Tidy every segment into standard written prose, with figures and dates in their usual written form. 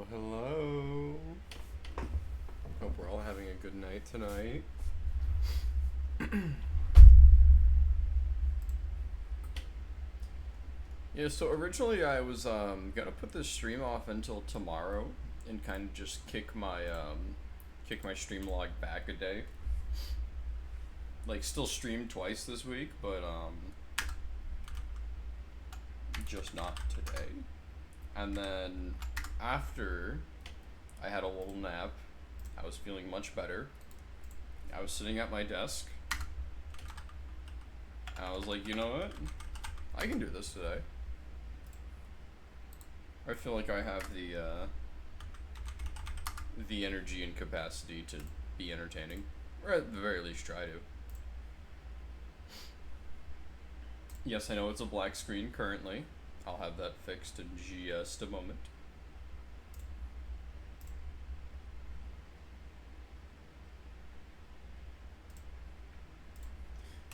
Hello, hello. Hope we're all having a good night tonight. Yeah, so originally I was gonna put this stream off until tomorrow and kind of just kick my stream log back a day. Like still stream twice this week, but just not today. And then after I had a little nap, I was feeling much better. I was sitting at my desk. And I was like, you know what? I can do this today. I feel like I have the energy and capacity to be entertaining, or at the very least try to. Yes, I know it's a black screen currently. I'll have that fixed in just a moment.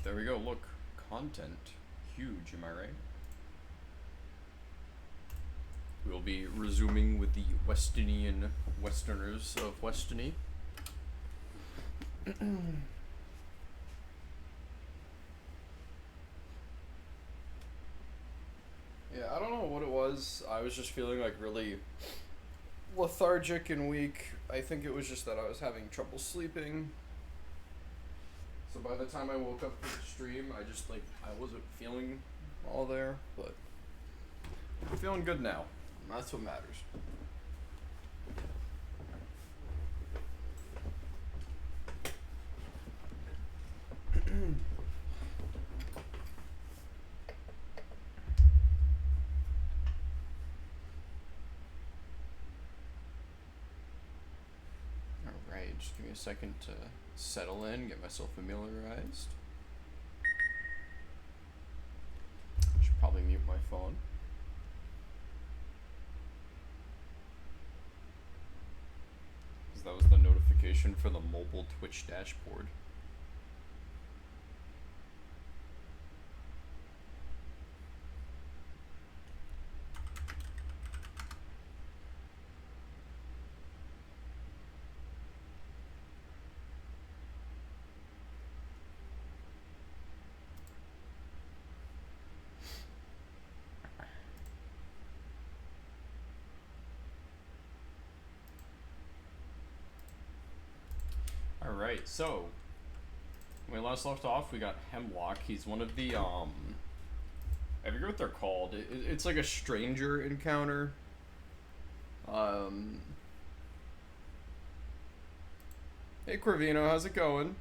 There we go, look. Content. Huge, am I right? We'll be resuming with the Westinian Westerners of Westiny. Yeah, I don't know what it was. I was just feeling like really lethargic and weak. I think it was just that I was having trouble sleeping. So by the time I woke up for the stream, I wasn't feeling all there, but I'm feeling good now. That's what matters. Alright, just give me a second to settle in, get myself familiarized. Should probably mute my phone. Because that was the notification for the mobile Twitch dashboard. Alright, so when we last left off, we got Hemlock. He's one of the, I forget what they're called. It's like a stranger encounter. Hey Corvino, how's it going?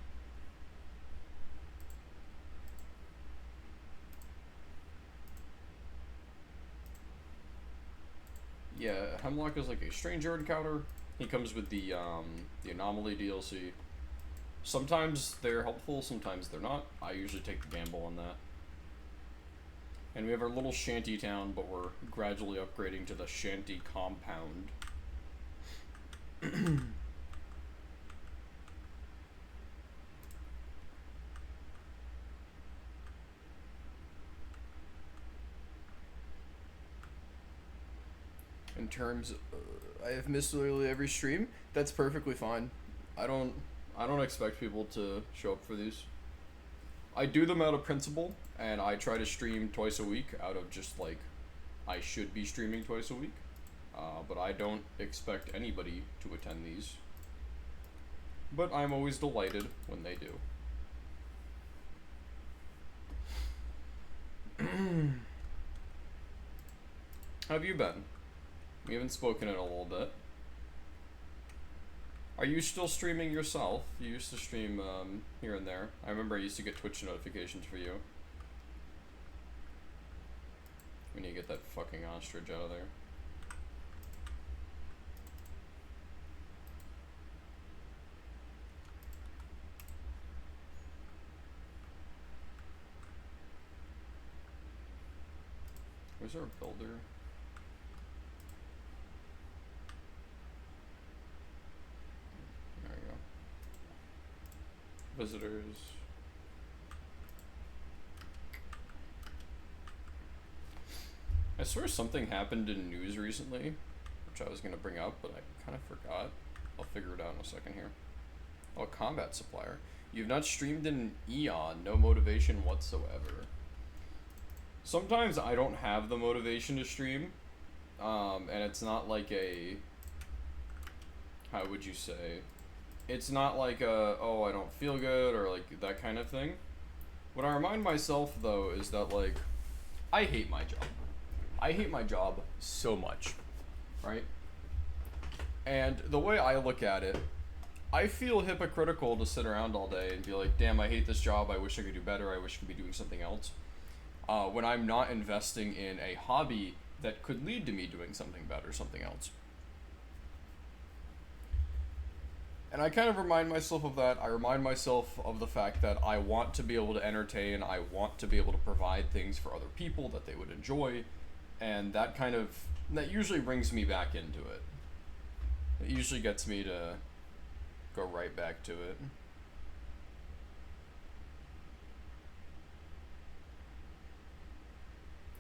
Yeah, Hemlock is like a stranger encounter. He comes with the Anomaly DLC. Sometimes they're helpful, sometimes they're not. I usually take the gamble on that. And we have our little shanty town, but we're gradually upgrading to the shanty compound. In terms of, I have missed literally every stream. That's perfectly fine. I don't expect people to show up for these. I do them out of principle, and I try to stream twice a week out of just like, I should be streaming twice a week. But I don't expect anybody to attend these. But I'm always delighted when they do. How have you been? We haven't spoken in a little bit. Are you still streaming yourself? You used to stream here and there. I remember I used to get Twitch notifications for you. We need to get that fucking ostrich out of there. Where's our builder? There we go. Visitors. I swear something happened in news recently which I was going to bring up, but I kind of forgot. I'll figure it out in a second here. Oh, combat supplier. You've not streamed in Eon, no motivation whatsoever. Sometimes I don't have the motivation to stream, and it's not like a, how would you say, it's not like a, oh, I don't feel good, or like that kind of thing. What I remind myself, though, is that, like, I hate my job. I hate my job so much, right? And the way I look at it, I feel hypocritical to sit around all day and be like, damn, I hate this job, I wish I could do better, I wish I could be doing something else. When I'm not investing in a hobby that could lead to me doing something better, something else. And I kind of remind myself of that. I remind myself of the fact that I want to be able to entertain, I want to be able to provide things for other people that they would enjoy, and that usually brings me back into it. It usually gets me to go right back to it.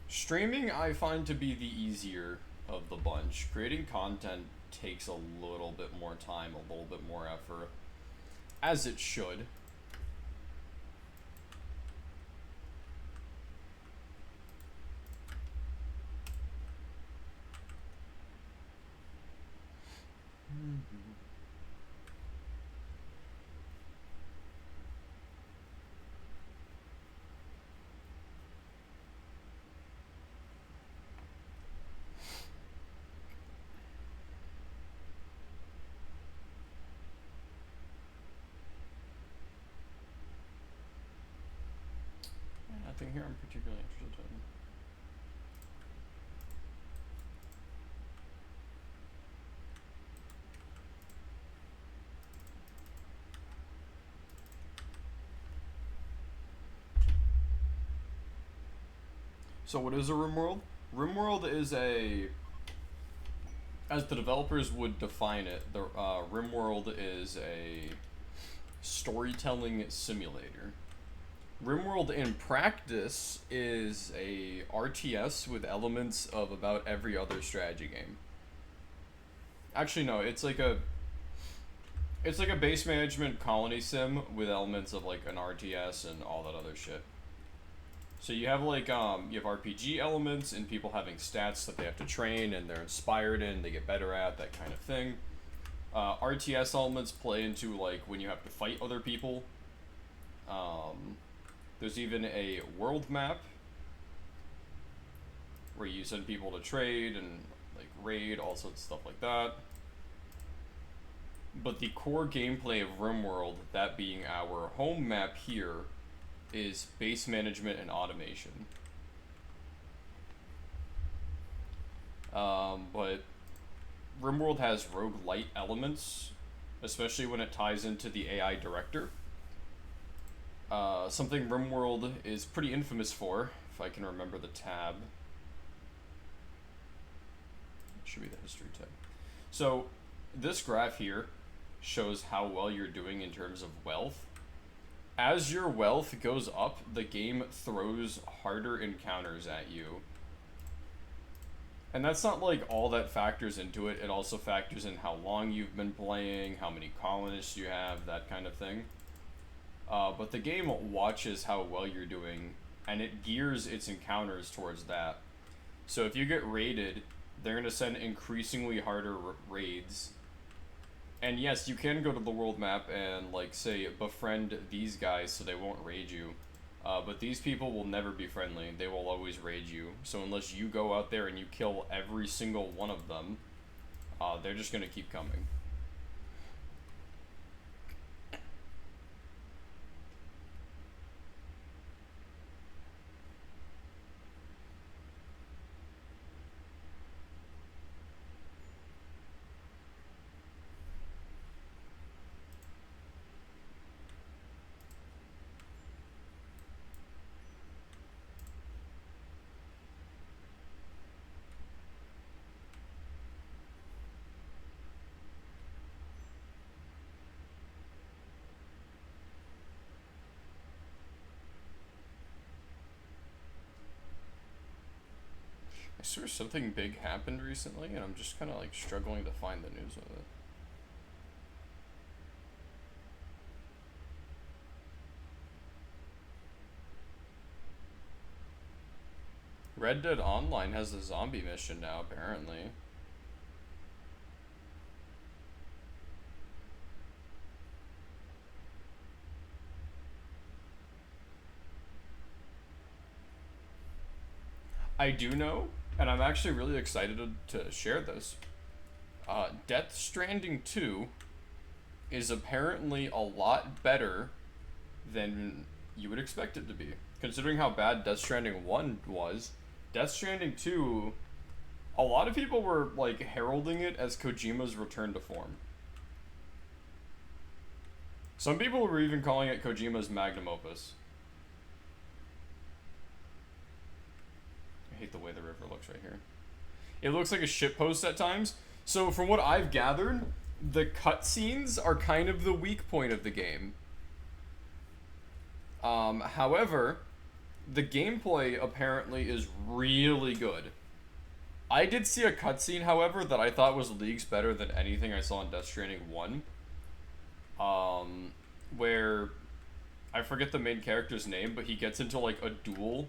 Streaming I find to be the easier of the bunch. Creating content takes a little bit more time, a little bit more effort, as it should. Nothing here I'm particularly interested in. So what is a Rimworld? Rimworld is as the developers would define it, the Rimworld is a storytelling simulator. Rimworld in practice is a RTS with elements of about every other strategy game. Actually, no, it's like a base management colony sim with elements of like an RTS and all that other shit. So you have like you have RPG elements and people having stats that they have to train and they're inspired in, they get better at, that kind of thing. RTS elements play into like when you have to fight other people. There's even a world map where you send people to trade and like raid, all sorts of stuff like that. But the core gameplay of Rimworld, that being our home map here, is base management and automation. But Rimworld has roguelite elements, especially when it ties into the AI director. Something Rimworld is pretty infamous for, if I can remember the tab. It should be the history tab. So, this graph here shows how well you're doing in terms of wealth. As your wealth goes up, the game throws harder encounters at you. And that's not like all that factors into it. It also factors in how long you've been playing, how many colonists you have, that kind of thing. But the game watches how well you're doing, and it gears its encounters towards that. So if you get raided, they're going to send increasingly harder raids. And yes, you can go to the world map and, like, say, befriend these guys so they won't raid you. But these people will never be friendly. They will always raid you. So unless you go out there and you kill every single one of them, they're just going to keep coming. swear something big happened recently, and I'm just kind of like struggling to find the news of it. Red Dead Online has the zombie mission now, apparently. I do know, and I'm actually really excited to share this. Death Stranding 2 is apparently a lot better than you would expect it to be. Considering how bad Death Stranding 1 was, Death Stranding 2, a lot of people were like heralding it as Kojima's return to form. Some people were even calling it Kojima's magnum opus. I hate the way the river looks right here. It looks like a shitpost at times. So from what I've gathered, the cutscenes are kind of the weak point of the game. However, the gameplay apparently is really good. I did see a cutscene, however, that I thought was leagues better than anything I saw in Death Stranding 1. Where I forget the main character's name, but he gets into like a duel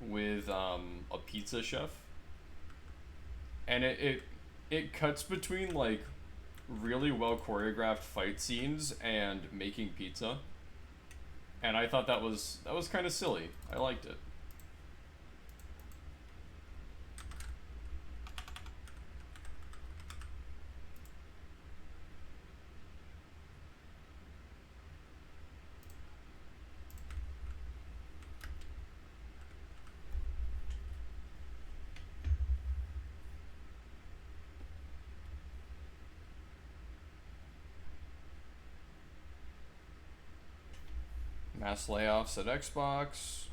with a pizza chef. And it cuts between like really well choreographed fight scenes and making pizza. And I thought that was kind of silly. I liked it. Mass layoffs at Xbox.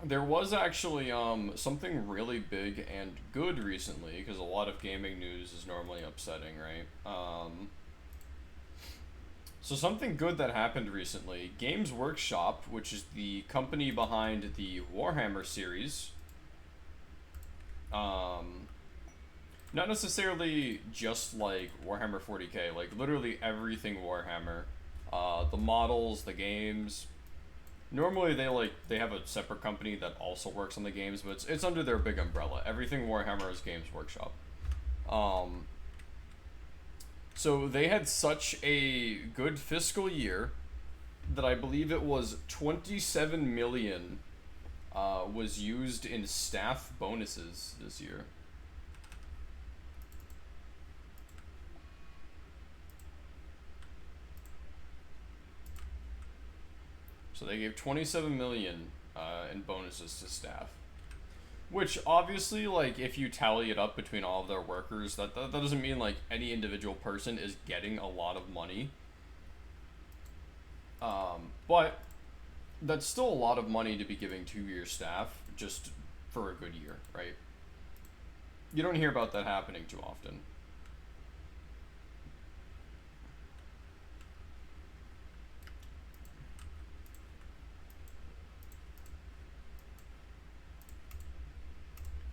There was actually something really big and good recently, because a lot of gaming news is normally upsetting, right? So something good that happened recently, Games Workshop, which is the company behind the Warhammer series, not necessarily just like Warhammer 40k, like literally everything Warhammer. The models, the games. Normally they have a separate company that also works on the games, but it's under their big umbrella. Everything Warhammer is Games Workshop. So they had such a good fiscal year that I believe it was 27 million was used in staff bonuses this year. So they gave 27 million in bonuses to staff. Which obviously, like, if you tally it up between all of their workers, that doesn't mean like any individual person is getting a lot of money. But that's still a lot of money to be giving to your staff just for a good year, right? You don't hear about that happening too often.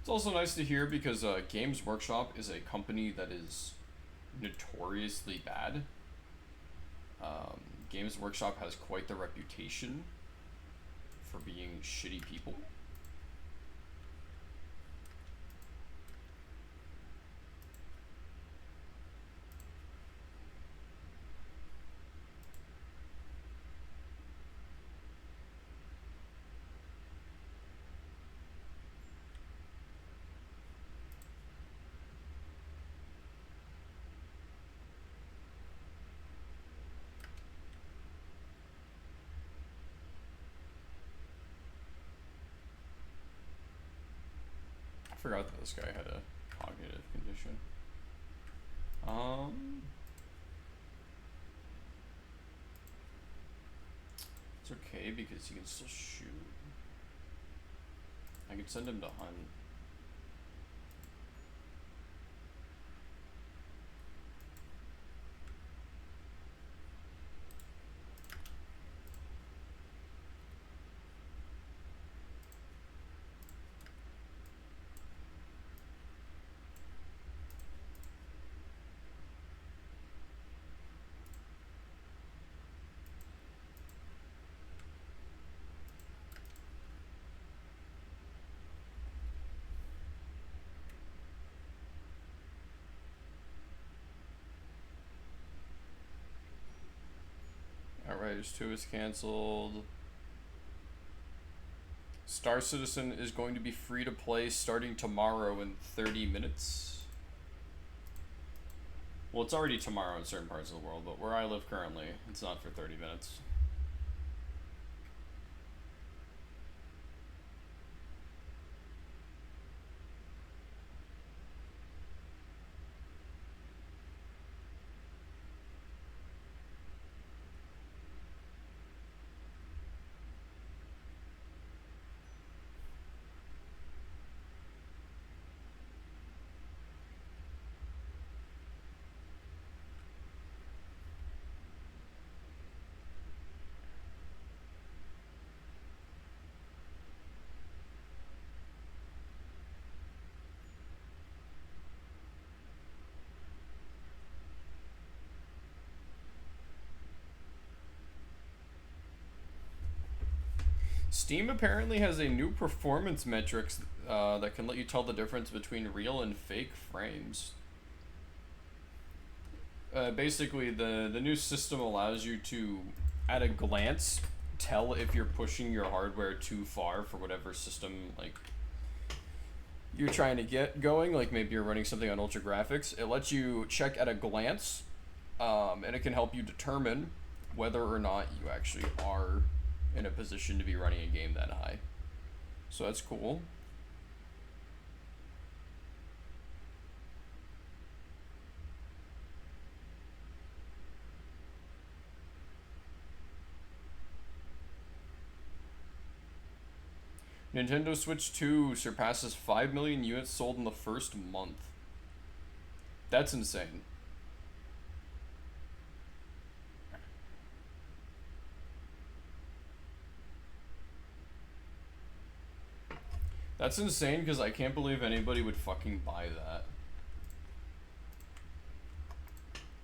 It's also nice to hear because Games Workshop is a company that is notoriously bad. Games Workshop has quite the reputation for being shitty people. I forgot that this guy had a cognitive condition. It's okay because he can still shoot. I can send him to hunt. Players 2 is canceled. Star Citizen is going to be free to play starting tomorrow in 30 minutes. Well, it's already tomorrow in certain parts of the world, but where I live currently, it's not for 30 minutes. Steam apparently has a new performance metrics that can let you tell the difference between real and fake frames. Basically, the new system allows you to, at a glance, tell if you're pushing your hardware too far for whatever system like you're trying to get going. Like maybe you're running something on ultra graphics. It lets you check at a glance, and it can help you determine whether or not you actually are in a position to be running a game that high. So that's cool. Nintendo Switch 2 surpasses 5 million units sold in the first month. That's insane. That's insane because I can't believe anybody would fucking buy that.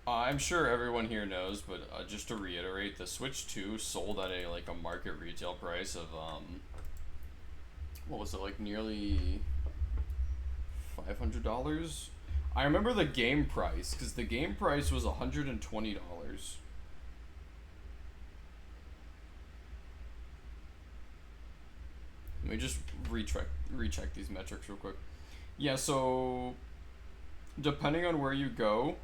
I'm sure everyone here knows, but just to reiterate, the Switch 2 sold at a market retail price of what was it, like nearly $500? I remember the game price because the game price was $120. Let me just recheck these metrics real quick. Yeah, so depending on where you go,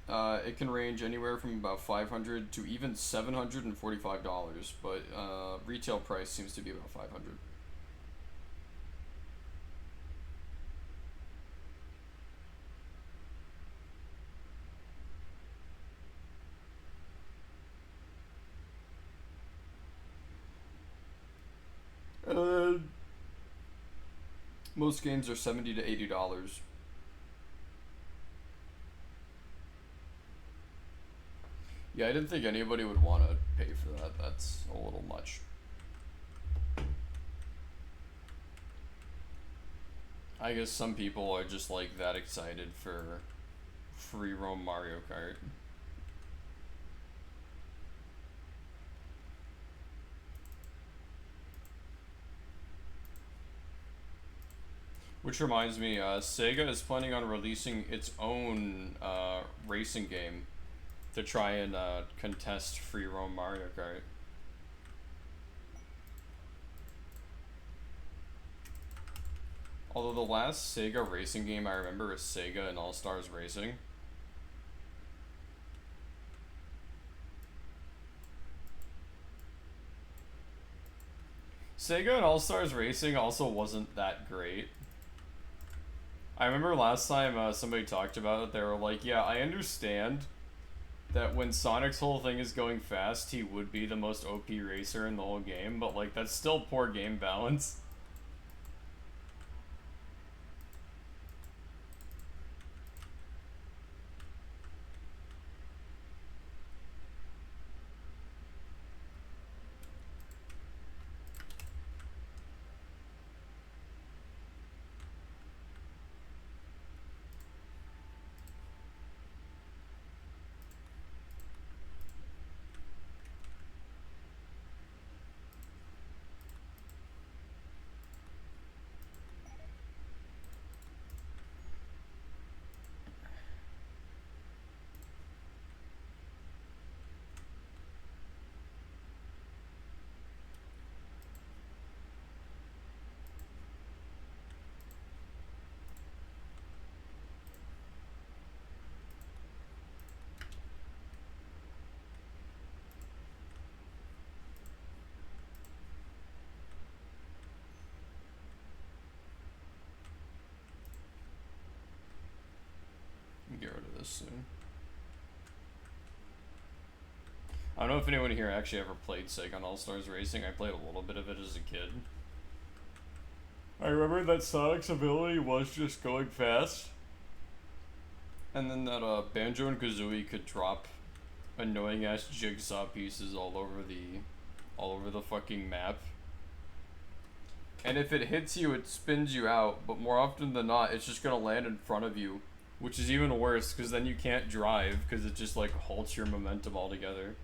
it can range anywhere from about $500 to even $745, but retail price seems to be about $500. Most games are $70 to $80. Yeah, I didn't think anybody would want to pay for that. That's a little much. I guess some people are just like that excited for free roam Mario Kart. Which reminds me, Sega is planning on releasing its own racing game to try and contest free roam Mario Kart. Although the last Sega racing game I remember is Sega and All Stars Racing. Sega and All Stars Racing also wasn't that great. I remember last time somebody talked about it, they were like, yeah, I understand that when Sonic's whole thing is going fast, he would be the most OP racer in the whole game, but like that's still poor game balance. this soon. I don't know if anyone here actually ever played Sega All-Stars Racing. I played a little bit of it as a kid. I remember that Sonic's ability was just going fast. And then that Banjo and Kazooie could drop annoying ass jigsaw pieces all over the fucking map. And if it hits you, it spins you out, but more often than not, it's just gonna land in front of you, which is even worse, because then you can't drive, because it just, like, halts your momentum altogether.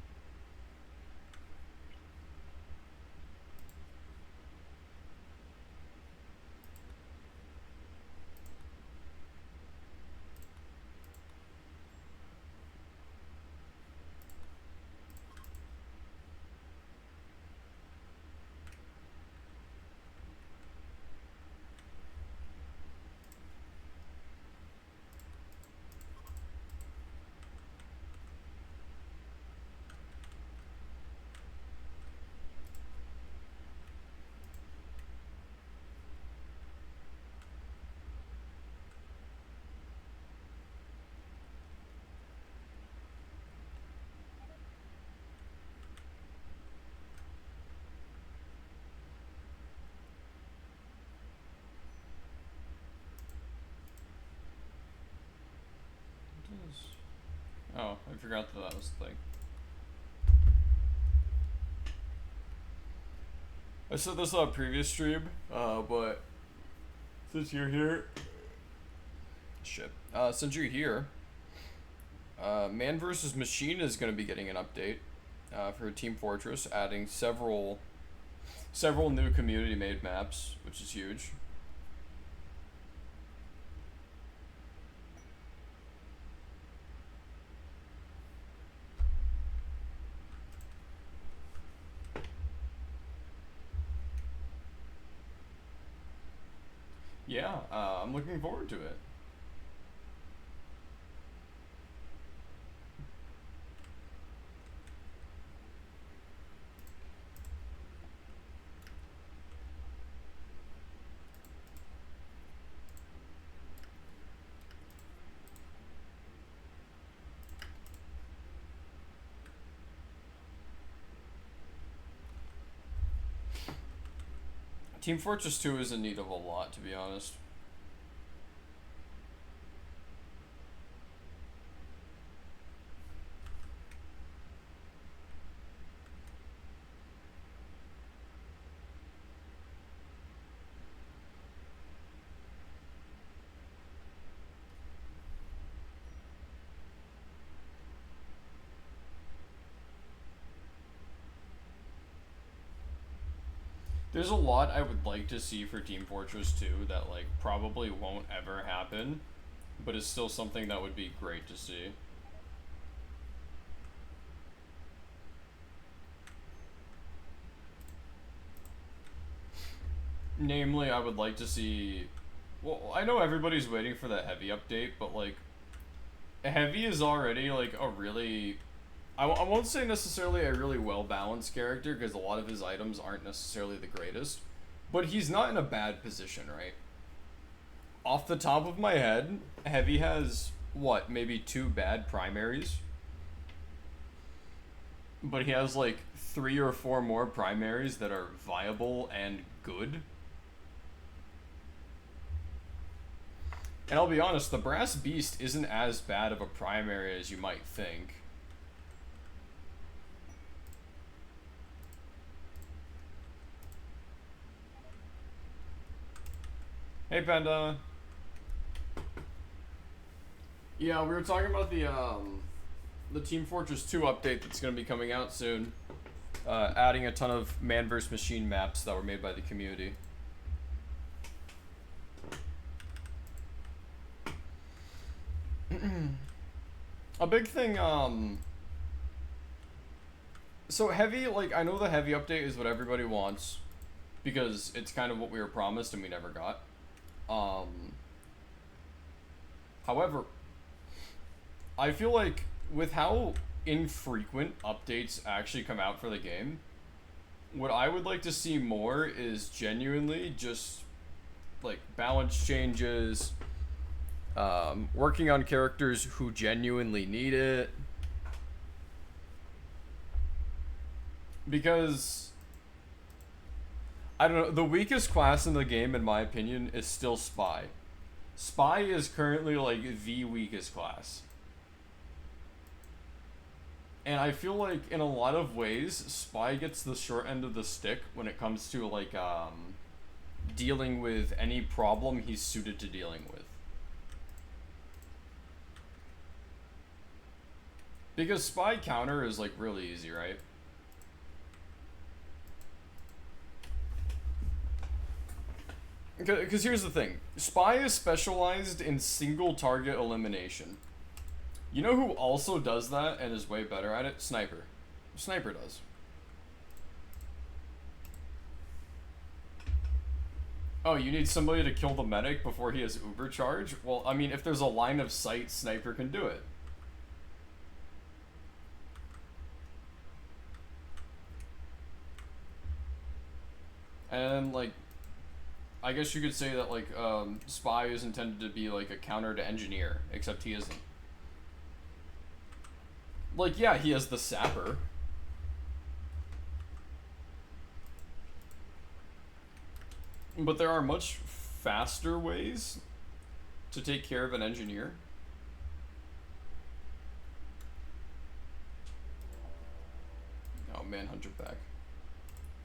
Oh, I forgot that was the thing. I said this on a previous stream, but since you're here, since you're here, Man vs. Machine is going to be getting an update for Team Fortress, adding several new community-made maps, which is huge. Yeah, I'm looking forward to it. Team Fortress 2 is in need of a lot, to be honest. There's a lot I would like to see for Team Fortress 2 that, like, probably won't ever happen, but is still something that would be great to see. Namely, I would like to see... Well, I know everybody's waiting for that Heavy update, but, like, Heavy is already, like, a really... I won't say necessarily a really well-balanced character, because a lot of his items aren't necessarily the greatest, but he's not in a bad position, right? Off the top of my head, Heavy has, what, maybe 2 bad primaries? But he has, like, 3 or 4 more primaries that are viable and good. And I'll be honest, the Brass Beast isn't as bad of a primary as you might think. Hey, Panda. Yeah, we were talking about the Team Fortress 2 update that's going to be coming out soon. Adding a ton of Man vs. Machine maps that were made by the community. A big thing, so Heavy, like, I know the Heavy update is what everybody wants, because it's kind of what we were promised and we never got. However, I feel like with how infrequent updates actually come out for the game, what I would like to see more is genuinely just, like, balance changes, Working on characters who genuinely need it. Because, I don't know, the weakest class in the game, in my opinion, is still Spy. Spy is currently, like, the weakest class. And I feel like, in a lot of ways, Spy gets the short end of the stick when it comes to, like, dealing with any problem he's suited to dealing with. Because Spy counter is, like, really easy, right? Because here's the thing. Spy is specialized in single target elimination. You know who also does that and is way better at it? Sniper. Sniper does. Oh, you need somebody to kill the medic before he has uber charge? Well, I mean, if there's a line of sight, Sniper can do it. And, like, I guess you could say that, like, Spy is intended to be, like, a counter to Engineer, except he isn't. Like, yeah, he has the Sapper. But there are much faster ways to take care of an Engineer. Oh, Manhunter back.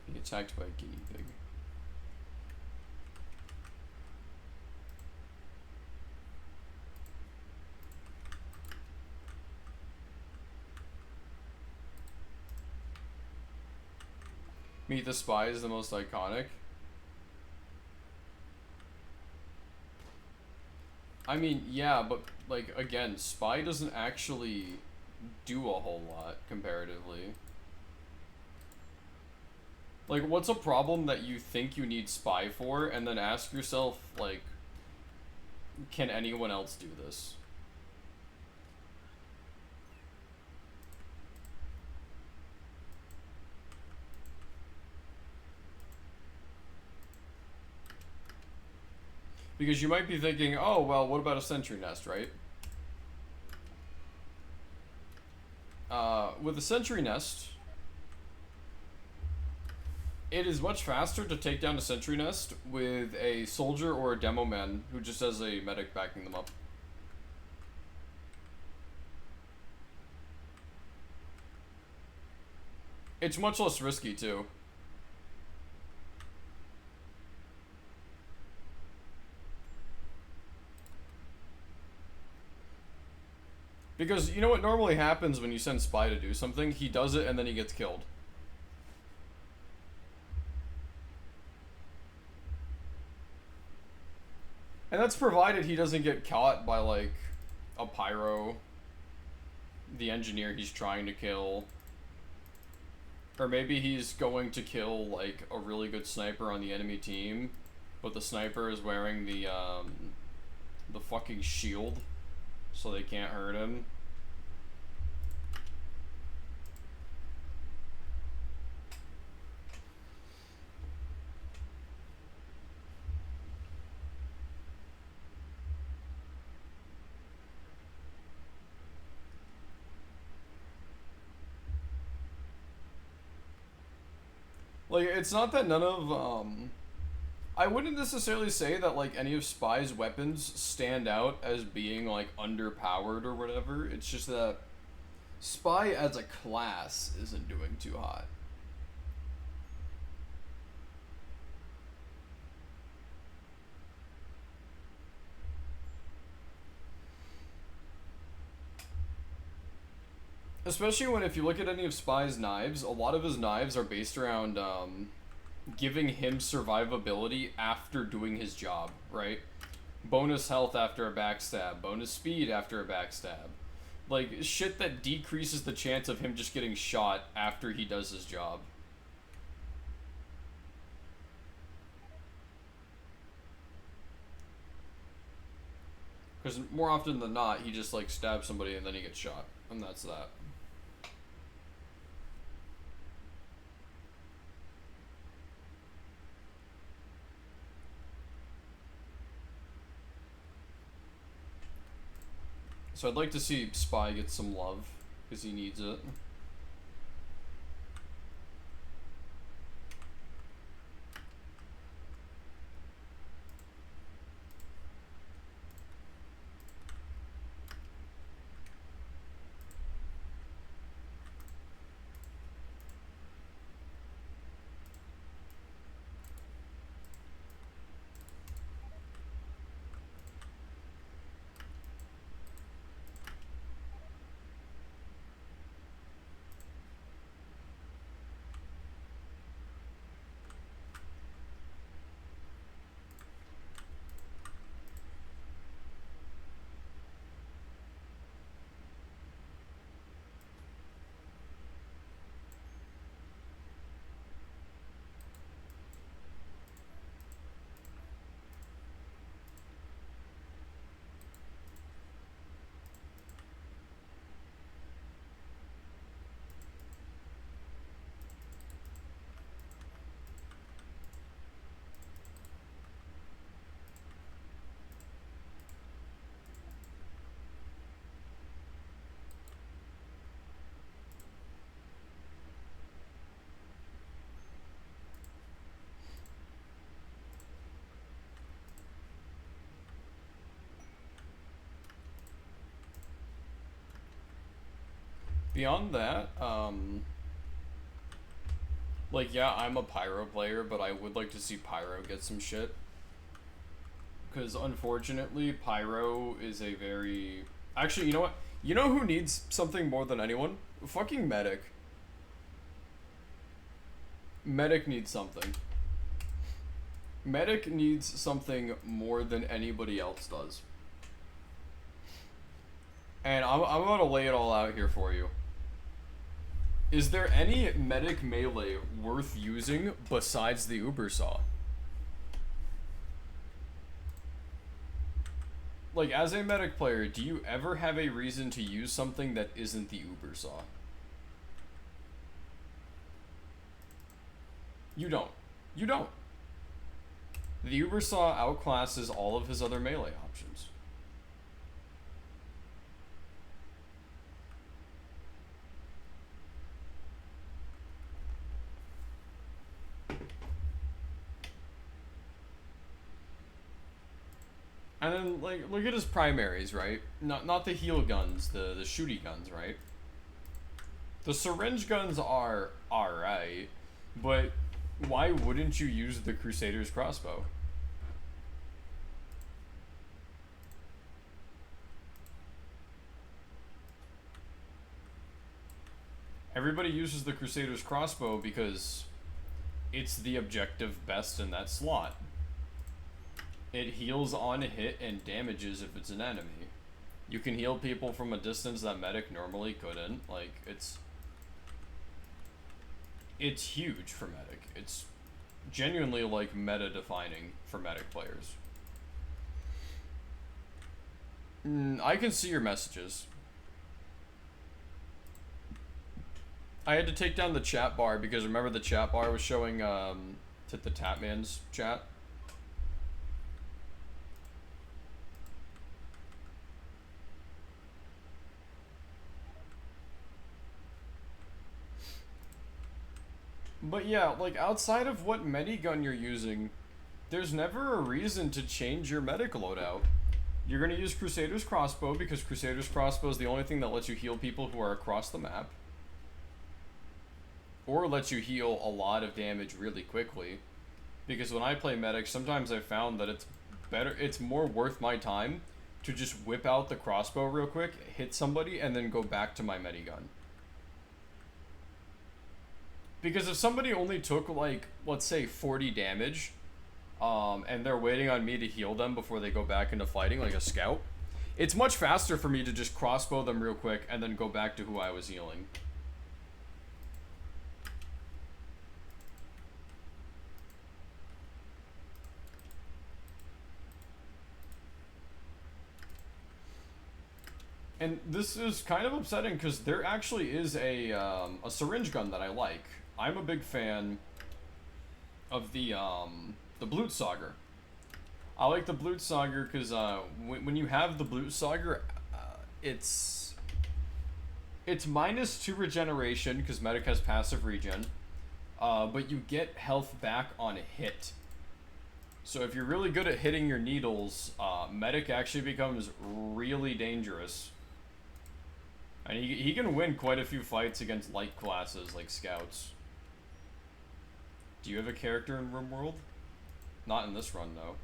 Being attacked by a guinea pig. Meet the Spy is the most iconic. I mean, yeah, but, like, again, Spy doesn't actually do a whole lot, comparatively. Like, what's a problem that you think you need Spy for, and then ask yourself, like, can anyone else do this? Because you might be thinking, oh, well, what about a sentry nest, right? With a sentry nest, it is much faster to take down a sentry nest with a soldier or a demo man who just has a medic backing them up. It's much less risky, too. Because you know what normally happens when you send Spy to do something? He does it and then he gets killed. And that's provided he doesn't get caught by, like, a pyro, the engineer he's trying to kill. Or maybe he's going to kill, like, a really good sniper on the enemy team, but the sniper is wearing the fucking shield, so they can't hurt him. Like, it's not that none of, I wouldn't necessarily say that, like, any of Spy's weapons stand out as being, like, underpowered or whatever. It's just that Spy as a class isn't doing too hot. Especially when, if you look at any of Spy's knives, a lot of his knives are based around, giving him survivability after doing his job, right? Bonus health after a backstab, bonus speed after a backstab. Like, shit that decreases the chance of him just getting shot after he does his job. Because more often than not, he just, like, stabs somebody and then he gets shot. And that's that. So I'd like to see Spy get some love, because he needs it. Beyond that, like, yeah, I'm a Pyro player, but I would like to see Pyro get some shit. Because, unfortunately, Pyro is a very... Actually, you know what? You know who needs something more than anyone? Fucking Medic. Medic needs something. Medic needs something more than anybody else does. And I'm about to lay it all out here for you. Is there any Medic melee worth using besides the Uber Saw? Like, as a Medic player, do you ever have a reason to use something that isn't the Uber Saw? You don't. You don't. The Uber Saw outclasses all of his other melee options. And then, like, look at his primaries, right? Not the heal guns, the shooty guns, right? The syringe guns are alright, but why wouldn't you use the Crusader's crossbow? Everybody uses the Crusader's crossbow because it's the objective best in that slot. It heals on a hit and damages if it's an enemy. You can heal people from a distance that Medic normally couldn't. Like, it's huge for Medic. It's genuinely, like, meta defining for Medic players. I can see your messages. I had to take down the chat bar because remember the chat bar was showing the Tapman's chat. But yeah, like, outside of what medigun you're using, there's never a reason to change your medic loadout. You're going to use Crusader's crossbow because Crusader's crossbow is the only thing that lets you heal people who are across the map. Or lets you heal a lot of damage really quickly. Because when I play medic, sometimes I've found that it's more worth my time to just whip out the crossbow real quick, hit somebody, and then go back to my medigun. Because if somebody only took, like, let's say 40 damage, and they're waiting on me to heal them before they go back into fighting, like a scout, it's much faster for me to just crossbow them real quick and then go back to who I was healing. And this is kind of upsetting because there actually is a syringe gun that I like. I'm a big fan of the Blutsauger. I like the Blutsauger because when you have the Blutsauger, it's -2 regeneration because medic has passive regen, but you get health back on hit. So if you're really good at hitting your needles, medic actually becomes really dangerous. And he can win quite a few fights against light classes like scouts. Do you have a character in Rimworld? Not in this run, though.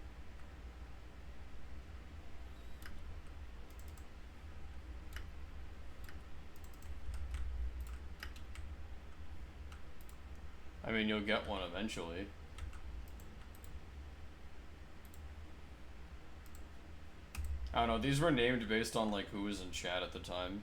I mean, you'll get one eventually. I don't know, these were named based on, like, who was in chat at the time.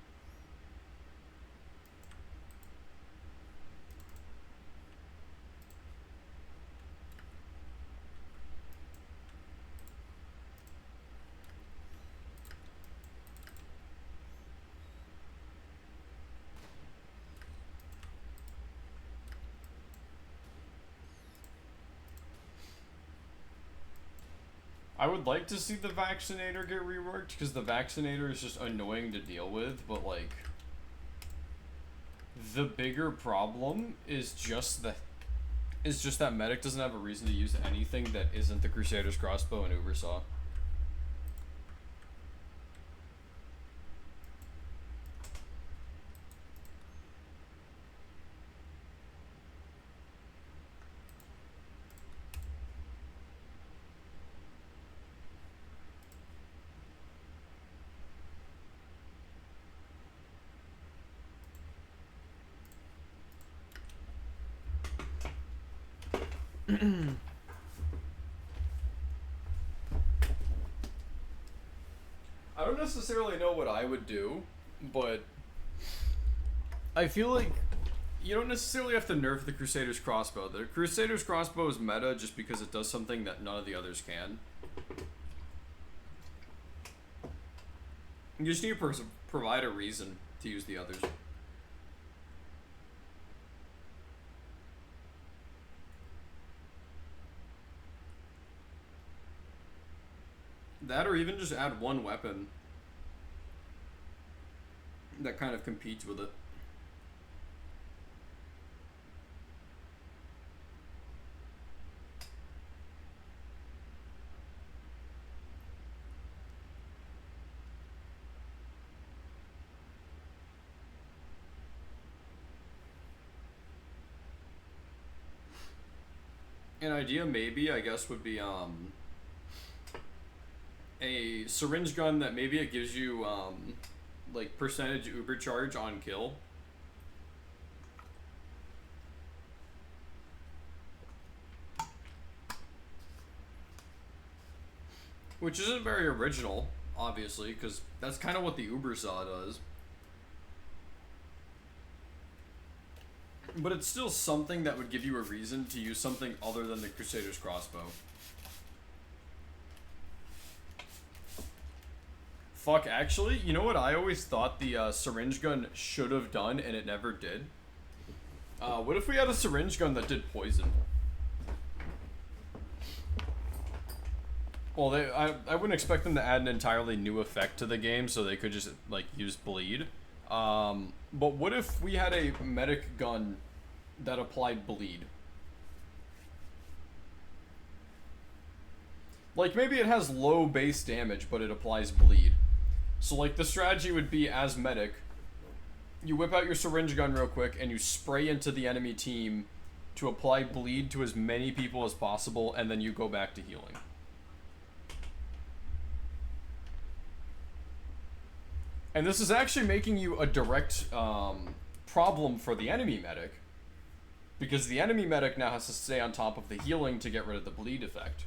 I would like to see the Vaccinator get reworked, because the Vaccinator is just annoying to deal with, but, like, the bigger problem is just that medic doesn't have a reason to use anything that isn't the Crusader's crossbow and Ubersaw. I don't necessarily know what I would do, but I feel like you don't necessarily have to nerf the Crusader's crossbow. The Crusader's crossbow is meta just because it does something that none of the others can. You just need to provide a reason to use the others. That, or even just add one weapon that kind of competes with it. An idea maybe, I guess, would be a syringe gun that maybe it gives you like percentage uber charge on kill. Which isn't very original, obviously, because that's kind of what the Ubersaw does. But it's still something that would give you a reason to use something other than the Crusader's crossbow. Fuck, actually, you know what I always thought the syringe gun should have done and it never did? What if we had a syringe gun that did poison? Well, I wouldn't expect them to add an entirely new effect to the game, so they could just, like, use bleed. But what if we had a medic gun that applied bleed? Like, maybe it has low base damage, but it applies bleed. So, like, the strategy would be, as medic, you whip out your syringe gun real quick, and you spray into the enemy team to apply bleed to as many people as possible, and then you go back to healing. And this is actually making you a direct problem for the enemy medic, because the enemy medic now has to stay on top of the healing to get rid of the bleed effect.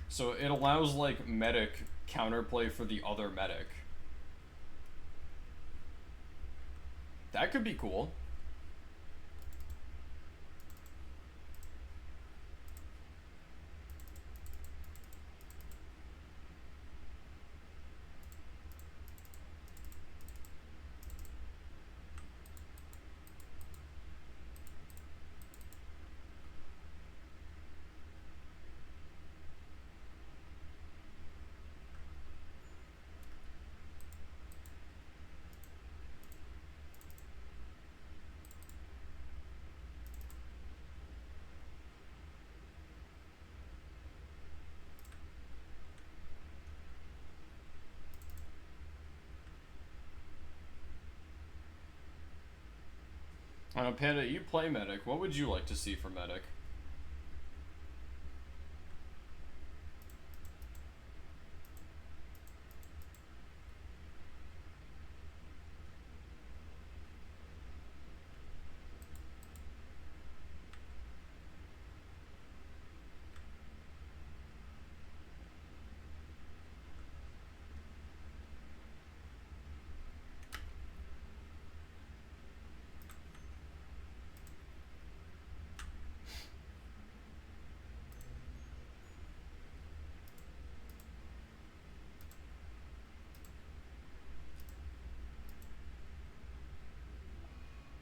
So it allows, like, medic counterplay for the other medic. That could be cool. I know, Panda, you play Medic. What would you like to see for Medic?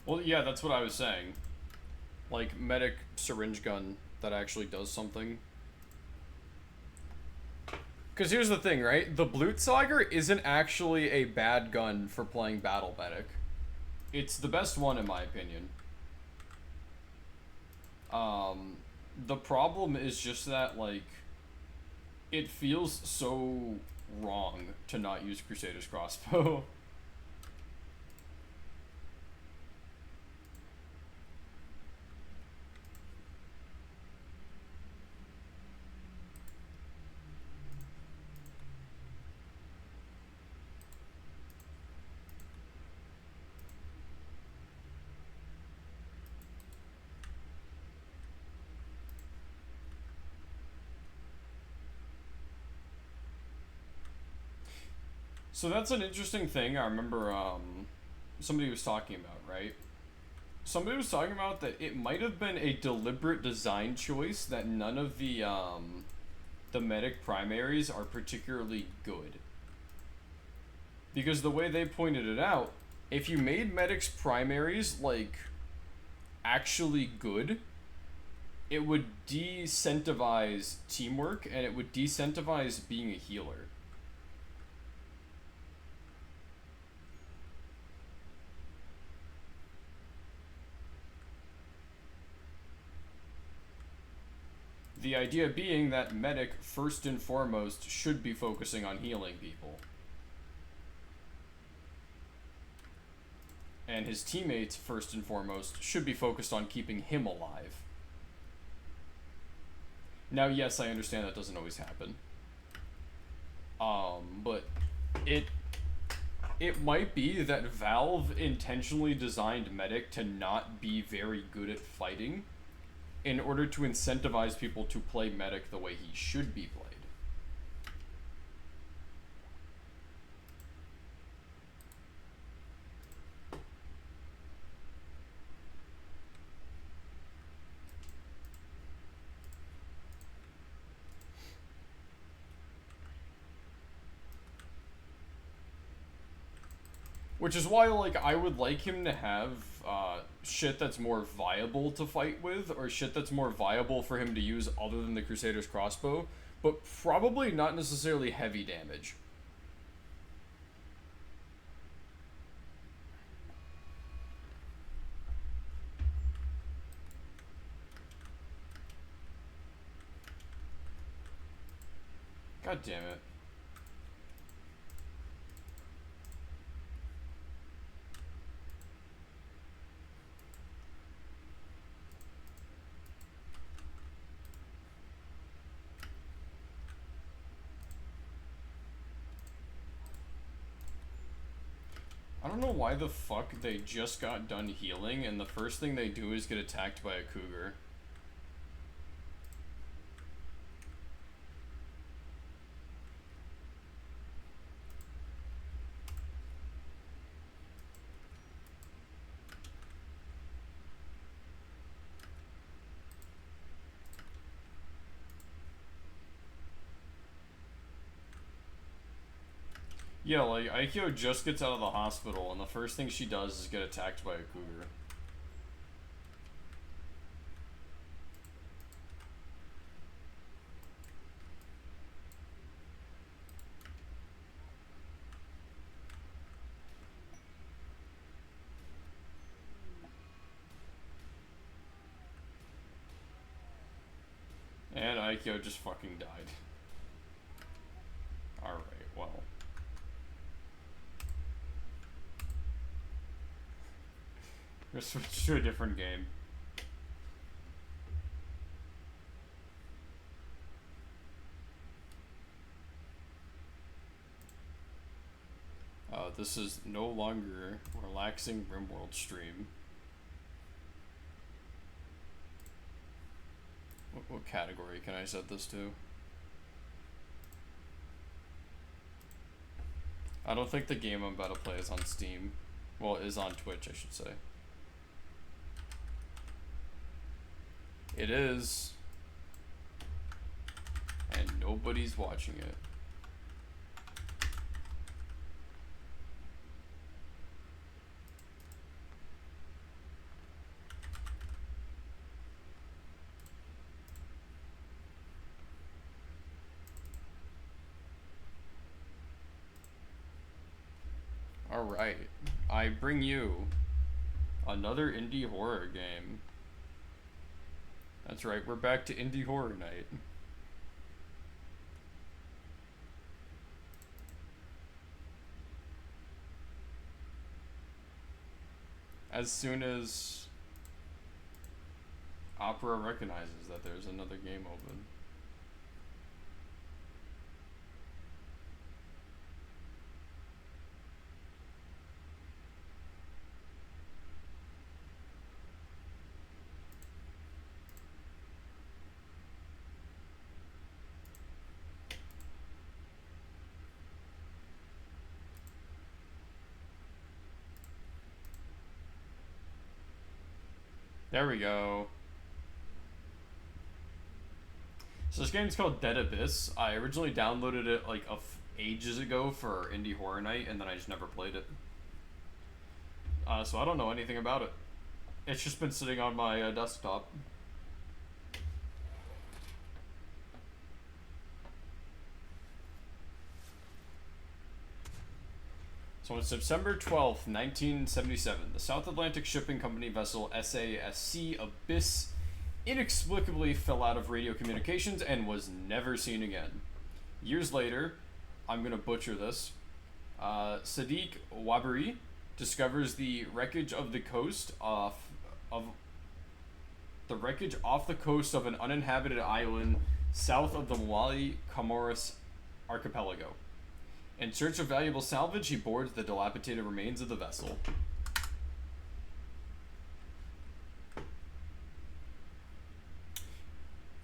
Well, yeah, that's what I was saying. Like, Medic syringe gun that actually does something. Because here's the thing, right? The Blutsauger isn't actually a bad gun for playing Battle Medic. It's the best one in my opinion. The problem is just that, like, it feels so wrong to not use Crusader's Crossbow. So that's an interesting thing. I remember somebody was talking about, right? Somebody was talking about that it might have been a deliberate design choice that none of the medic primaries are particularly good. Because the way they pointed it out, if you made medics primaries like actually good, it would de-incentivize teamwork and it would de-incentivize being a healer. The idea being that medic, first and foremost, should be focusing on healing people. And his teammates, first and foremost, should be focused on keeping him alive. Now, yes, I understand that doesn't always happen. But it might be that Valve intentionally designed Medic to not be very good at fighting in order to incentivize people to play Medic the way he should be played. Which is why, like, I would like him to have shit that's more viable to fight with, or shit that's more viable for him to use other than the Crusader's crossbow, but probably not necessarily heavy damage. God damn it. I don't know why the fuck they just got done healing and the first thing they do is get attacked by a cougar. Yeah, like, Aikyo just gets out of the hospital, and the first thing she does is get attacked by a cougar. And Aikyo just fucking died. Alright, well. We're switch to a different game. This is no longer relaxing Rimworld stream. What category can I set this to? I don't think the game I'm about to play is on Steam. Well, is on Twitch, I should say. It is. And nobody's watching it. Alright, I bring you another indie horror game. That's right, we're back to indie horror night. As soon as Opera recognizes that there's another game open. There we go. So this game's called Dead Abyss. I originally downloaded it like ages ago for Indie Horror Night, and then I just never played it. So I don't know anything about it. It's just been sitting on my desktop. So on September 12th, 1977, the South Atlantic shipping company vessel SASC Abyss inexplicably fell out of radio communications and was never seen again. Years later, I'm gonna butcher this, Sadiq Wabari discovers the wreckage of the coast off the coast of an uninhabited island south of the Mawali Comoros archipelago. In search of valuable salvage, he boards the dilapidated remains of the vessel.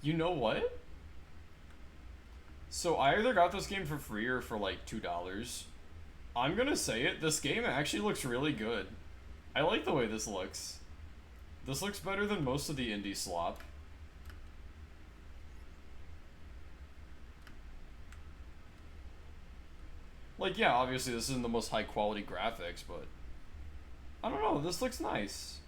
You know what? So I either got this game for free or for like $2. I'm gonna say it, this game actually looks really good. I like the way this looks. This looks better than most of the indie slop. Like, yeah, obviously this isn't the most high quality graphics, but I don't know, this looks nice.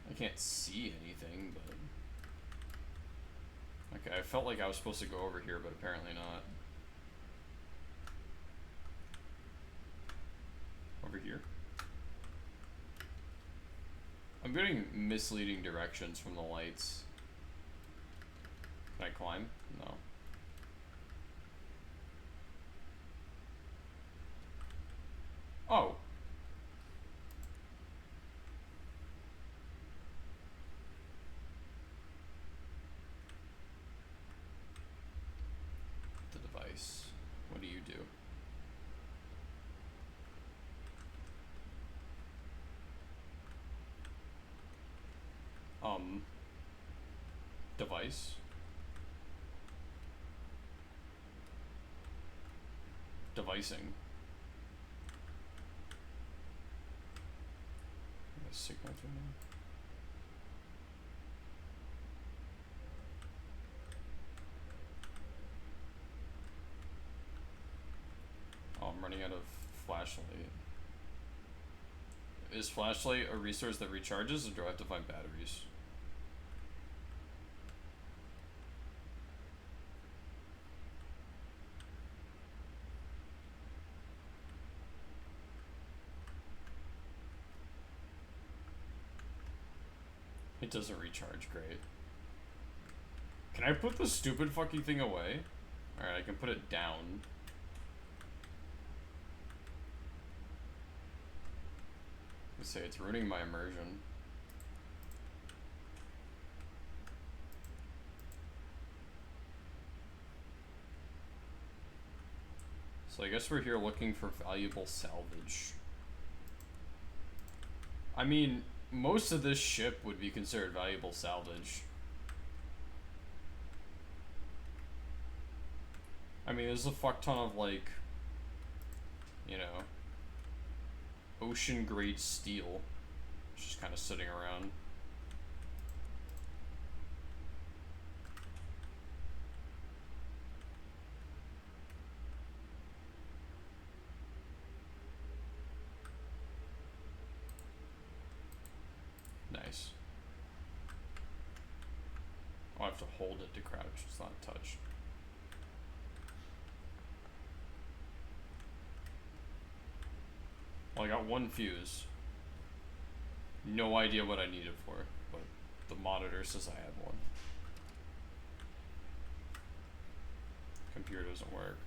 I can't see anything, but... Okay, I felt like I was supposed to go over here, but apparently not. Over here? I'm getting misleading directions from the lights. Can I climb? No. Oh. The device. What do you do? Device. Devicing. Signal to me. Oh, I'm running out of flashlight. Is flashlight a resource that recharges, or do I have to find batteries? It doesn't recharge, great. Can I put the stupid fucking thing away? Alright, I can put it down. gonna say, it's ruining my immersion. So I guess we're here looking for valuable salvage. I mean, most of this ship would be considered valuable salvage. I mean, there's a fuck ton of, like, you know, ocean-grade steel just kind of sitting around. Nice. I'll have to hold it to crouch, it's not touched. Well, I got one fuse. No idea what I need it for, but the monitor says I have one. Computer doesn't work.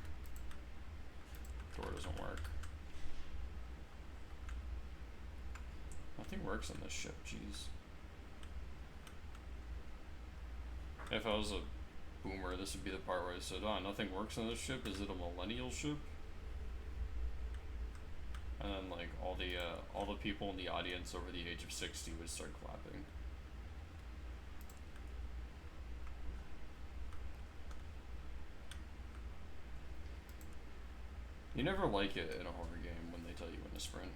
Door doesn't work. Nothing works on this ship, jeez. If I was a boomer, this would be the part where I said, oh, nothing works on this ship, is it a millennial ship? And then, like, all the people in the audience over the age of 60 would start clapping. You never like it in a horror game when they tell you when to sprint.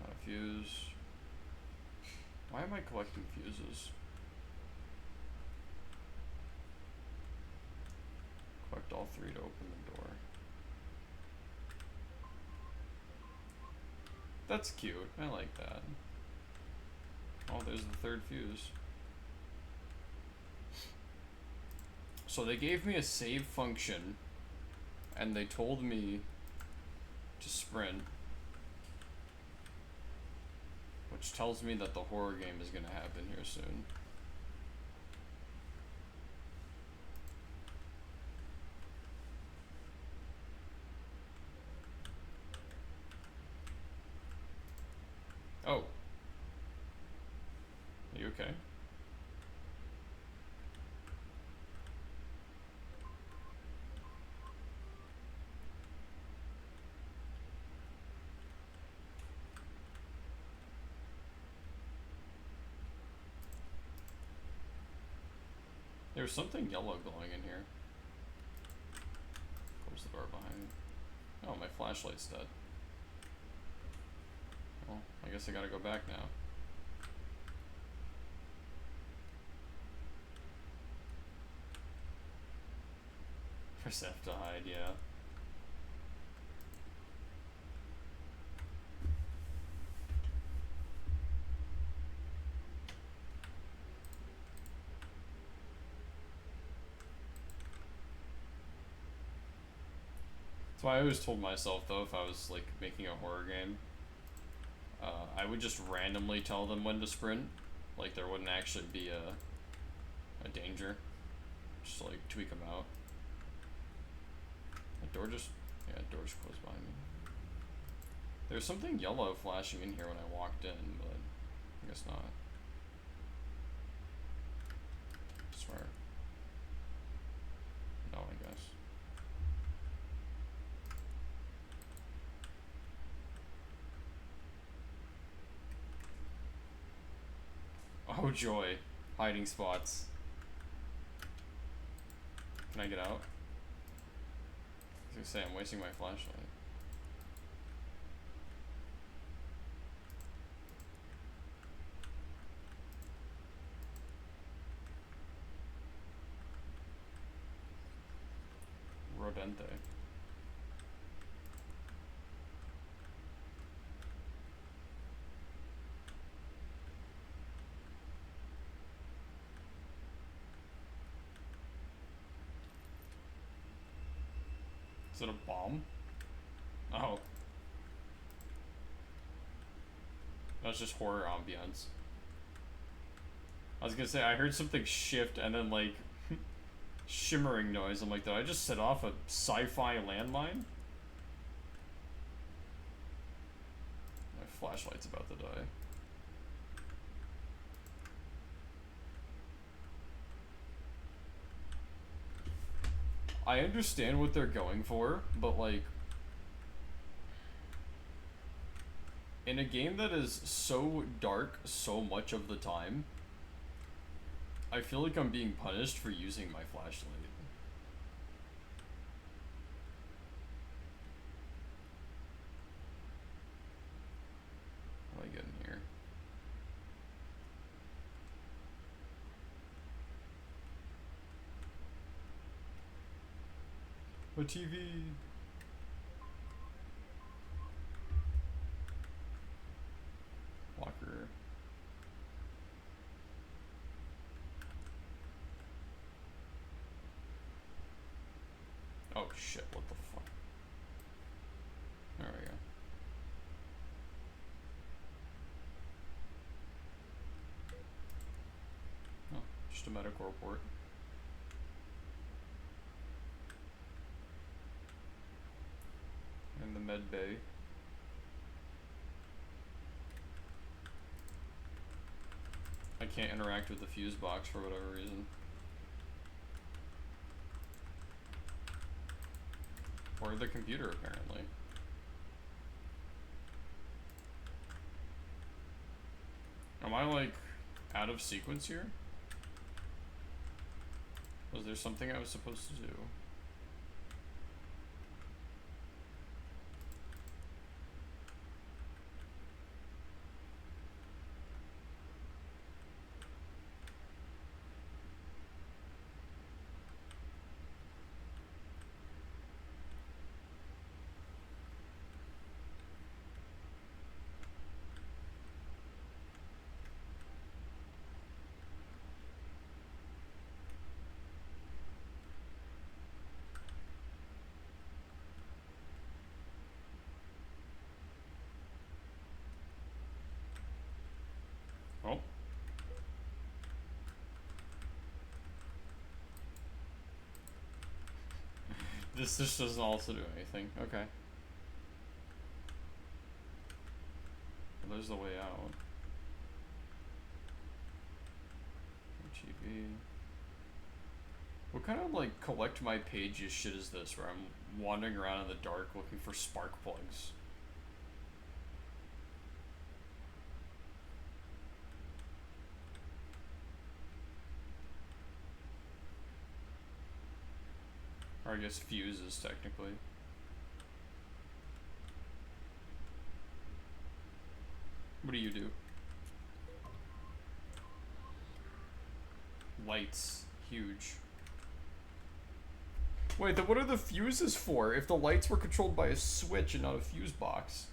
Not a fuse. Why am I collecting fuses? Collect all three to open the door. That's cute. I like that. Oh, there's the third fuse. So they gave me a save function, and they told me to sprint, which tells me that the horror game is gonna happen here soon. Oh. Are you okay? There's something yellow glowing in here. Close the door behind me. Oh, my flashlight's dead. Well, I guess I gotta go back now. Press F to hide, yeah. That's why I always told myself, though, if I was, like, making a horror game, I would just randomly tell them when to sprint. Like, there wouldn't actually be a danger. Just, like, tweak them out. The door just... yeah, the door just closed behind me. There's something yellow flashing in here when I walked in, but I guess not. I swear. No, I guess. Oh joy. Hiding spots. Can I get out? I was gonna say, I'm wasting my flashlight. Rodente. Is it a bomb? Oh. That's just horror ambience. I was gonna say, I heard something shift and then, like, shimmering noise. I'm like, did I just set off a sci-fi landmine? My flashlight's about to die. I understand what they're going for, but like, in a game that is so dark so much of the time, I feel like I'm being punished for using my flashlight. How do I get in here? A TV. Locker. Oh shit, what the fuck? There we go. Oh, just a medical report. In the med bay. I can't interact with the fuse box for whatever reason. Or the computer, apparently. Am I, like, out of sequence here? Was there something I was supposed to do? Oh. This just doesn't also do anything. Okay. Well, there's the way out. GB. What kind of, like, collect my pages shit is this, where I'm wandering around in the dark looking for spark plugs? Or I guess fuses, technically. What do you do? Lights. Huge. Wait, then what are the fuses for if the lights were controlled by a switch and not a fuse box?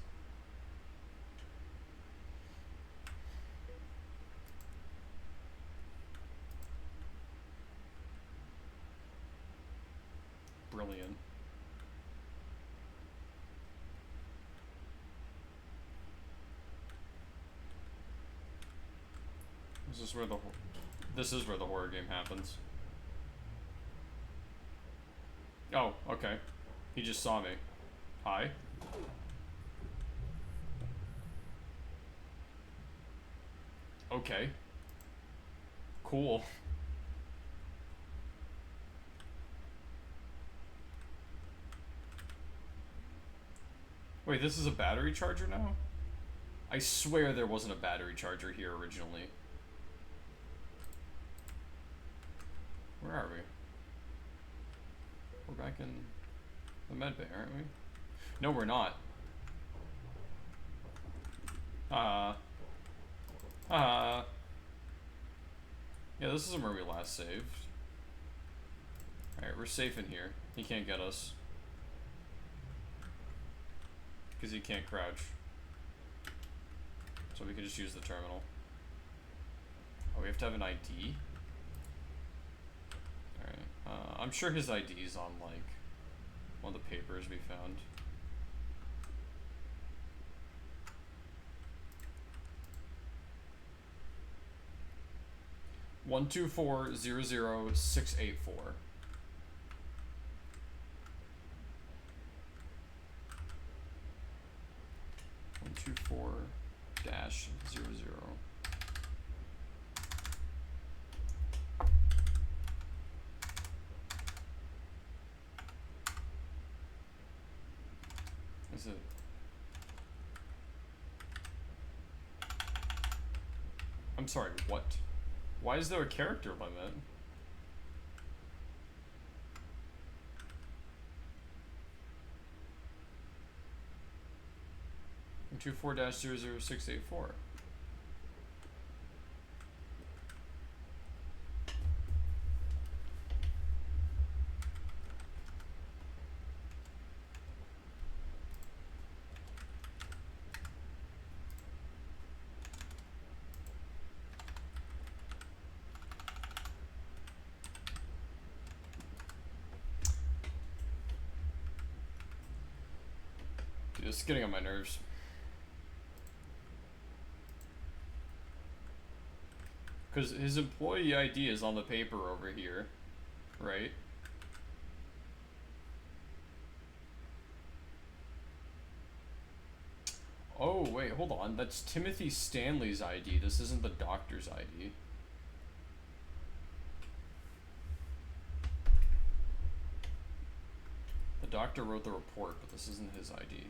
Brilliant. This is where the horror game happens. Oh, okay. He just saw me. Hi. Okay. Cool. Wait, this is a battery charger now? I swear there wasn't a battery charger here originally. Where are we? We're back in the med bay, aren't we? No, we're not. Yeah, this isn't where we last saved. Alright, we're safe in here. He can't get us. Because he can't crouch. So we can just use the terminal. Oh, we have to have an ID? Alright. I'm sure his ID is on, like, one of the papers we found. $124-00684. 24-00. Is it? I'm sorry, what? Why is there a character limit? I'm 24-00684. Dude, it's getting on my nerves. Because his employee ID is on the paper over here, right? Oh, wait, hold on. That's Timothy Stanley's ID. This isn't the doctor's ID. The doctor wrote the report, but this isn't his ID.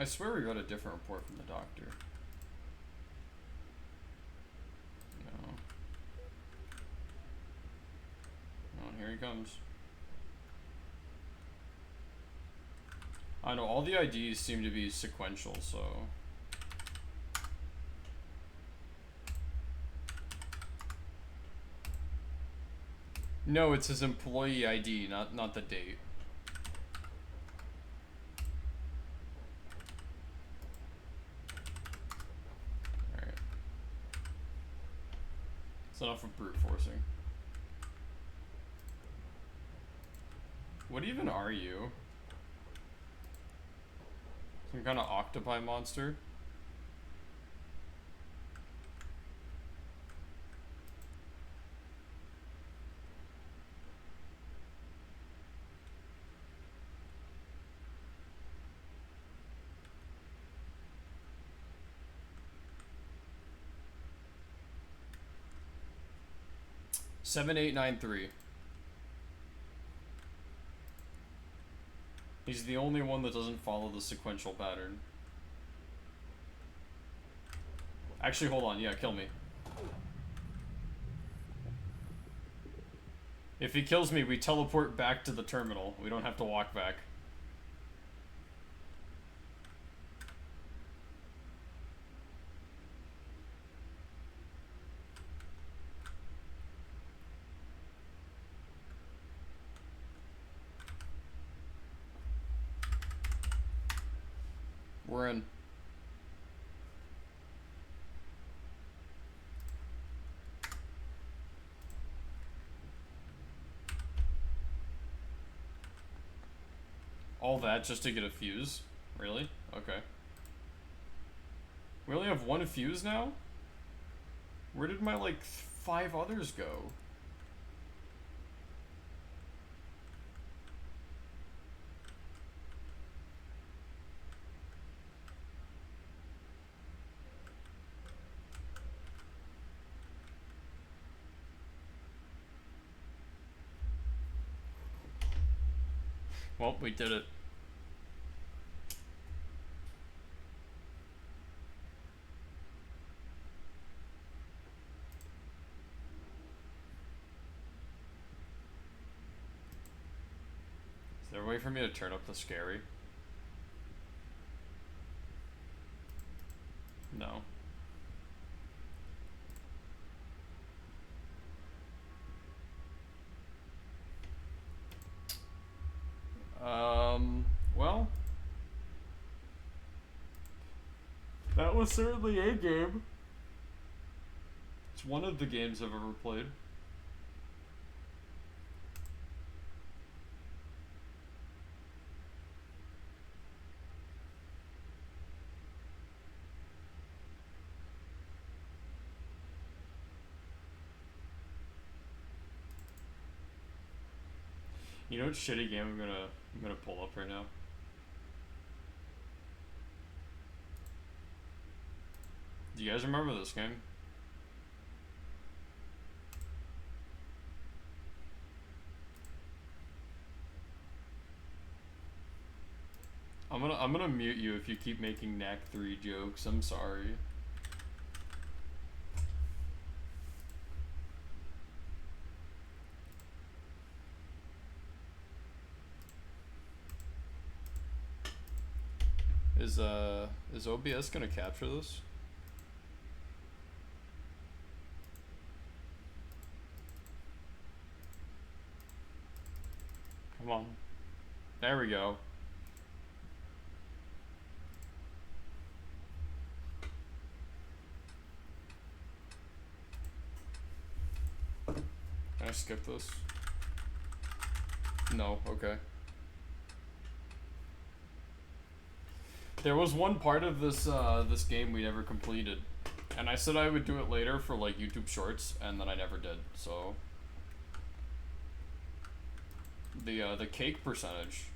I swear we got a different report from the doctor. No. Oh, here he comes. I know, all the IDs seem to be sequential, so... No, it's his employee ID, not the date. Alright. It's enough of brute forcing. What even are you? Some kind of octopi monster? Seven, 8, 9, 3. He's the only one that doesn't follow the sequential pattern. Actually, hold on. Yeah, kill me. If he kills me, we teleport back to the terminal. We don't have to walk back. We're in. All that just to get a fuse? Really? Okay. We only have one fuse now? Where did my, like, 5 others go? Well, we did it. Is there a way for me to turn up the scary? No. Well, that was certainly a game. It's one of the games I've ever played. You know what shitty game I'm gonna pull up right now? Do you guys remember this game? I'm gonna mute you if you keep making Knack 3 jokes. I'm sorry. Is OBS gonna capture this? Come on. There we go. Can I skip this? No, okay. There was one part of this this game we never completed, and I said I would do it later for like YouTube Shorts, and then I never did. So the cake percentage.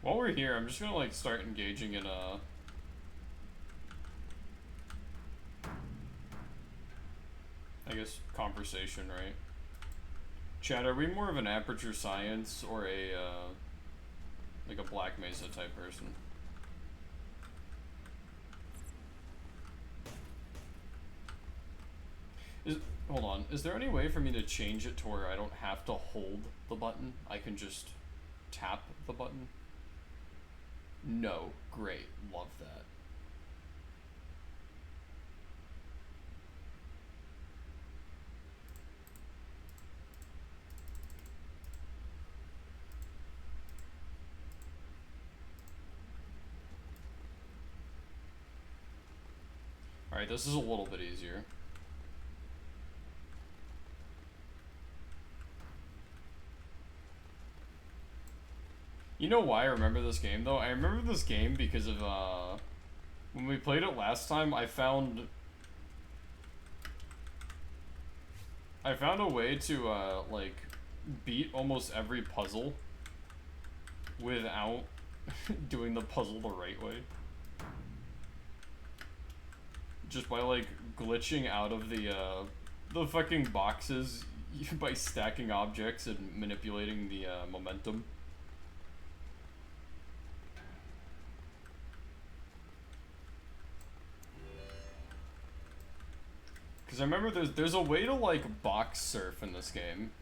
While we're here, I'm just gonna like start engaging in I guess conversation, right? Chad, are we more of an Aperture Science or a like a Black Mesa type person? Hold on, is there any way for me to change it to where I don't have to hold the button? I can just tap the button? No, great, love that. Alright, this is a little bit easier. You know why I remember this game, though? I remember this game because of, when we played it last time, I found a way to, like, beat almost every puzzle without doing the puzzle the right way. Just by, like, glitching out of the fucking boxes by stacking objects and manipulating the, momentum. Because I remember there's a way to, like, box surf in this game.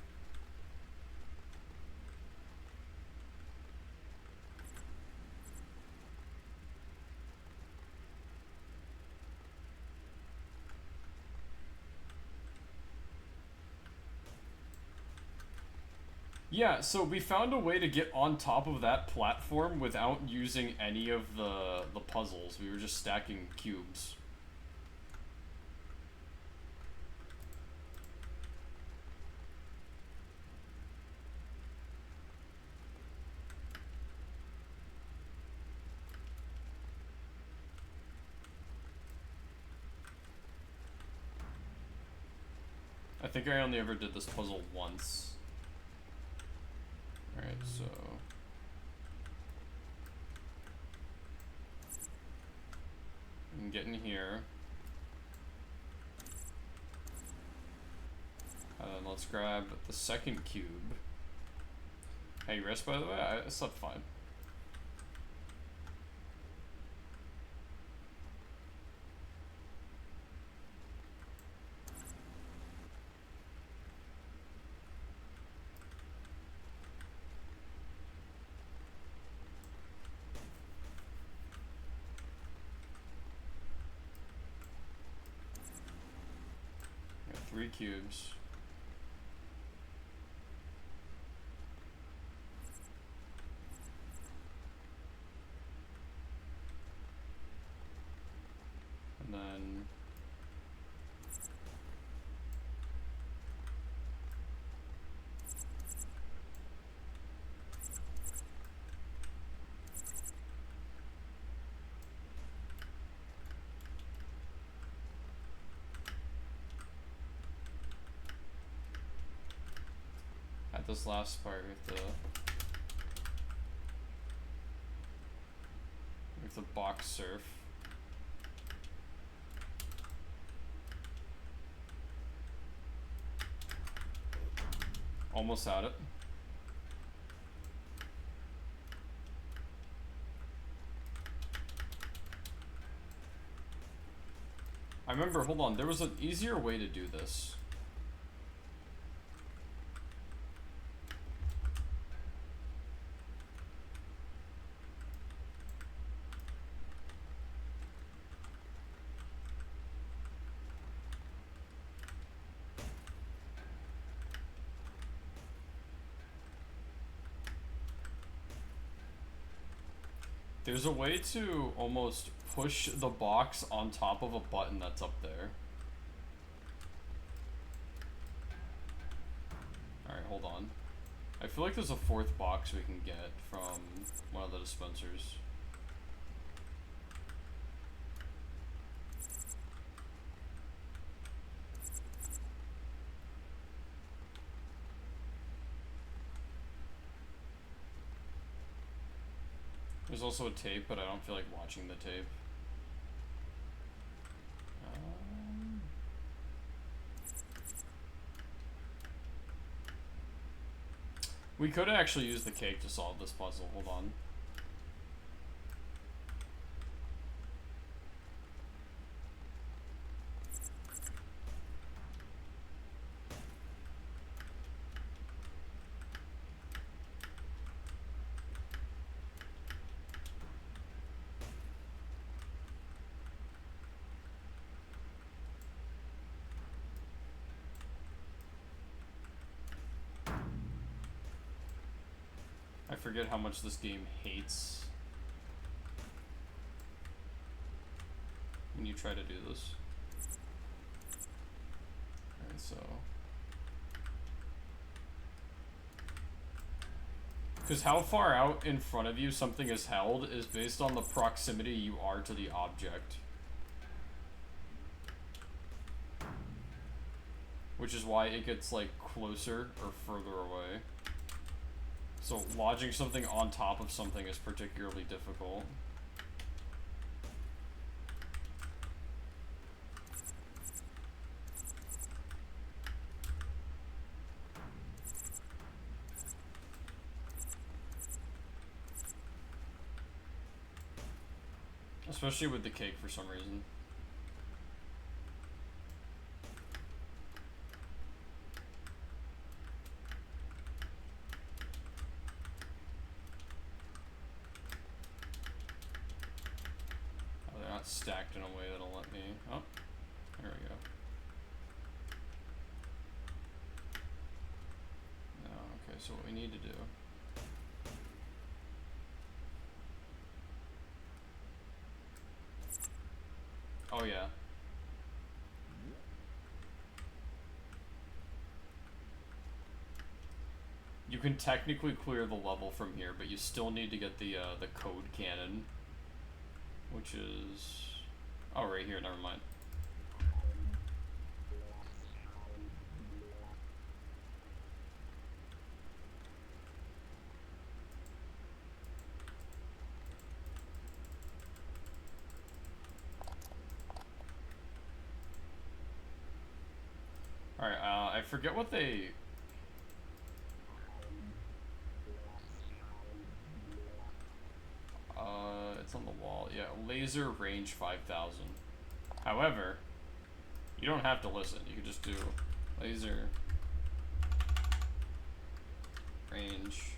Yeah, so we found a way to get on top of that platform without using any of the puzzles. We were just stacking cubes. I think I only ever did this puzzle once. Alright, so... I can get in here. And then let's grab the second cube. Hey, you rest, by the way? I slept fine. 3 cubes. And then at this last part with the box surf. Almost had it. I remember, hold on, there was an easier way to do this. There's a way to almost push the box on top of a button that's up there. Alright, hold on. I feel like there's a 4th box we can get from one of the dispensers. There's also a tape, but I don't feel like watching the tape. We could actually use the cake to solve this puzzle. Hold on. I forget how much this game hates when you try to do this. Alright, so... because how far out in front of you something is held is based on the proximity you are to the object. Which is why it gets, like, closer or further away. So lodging something on top of something is particularly difficult. Especially with the cake for some reason. Stacked in a way that'll let me... oh, there we go. No, okay, so what we need to do... oh yeah. You can technically clear the level from here, but you still need to get the code cannon. Which is... oh, right here, never mind. Alright, I forget what they... it's on the wall. Yeah, laser range 5,000. However, you don't have to listen. You can just do laser range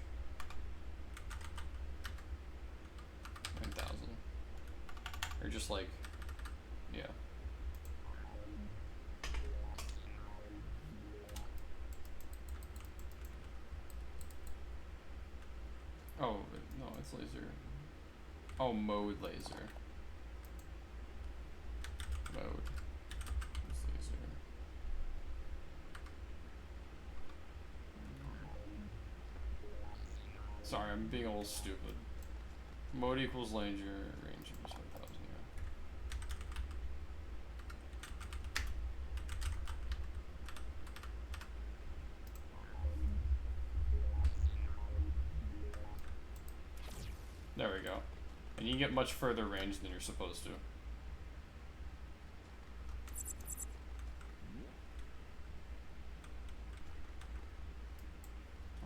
9,000. Or just like, yeah. Oh, no, it's laser. Oh, mode laser. Mode. It's laser. Sorry, I'm being a little stupid. Mode equals laser, range equals 5,000, yeah. There we go. And you can get much further range than you're supposed to.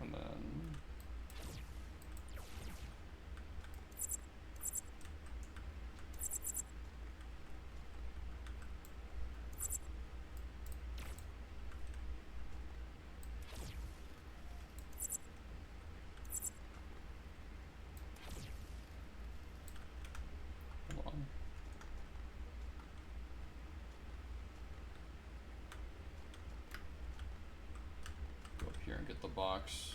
And then... hold on. Go up here and get the box.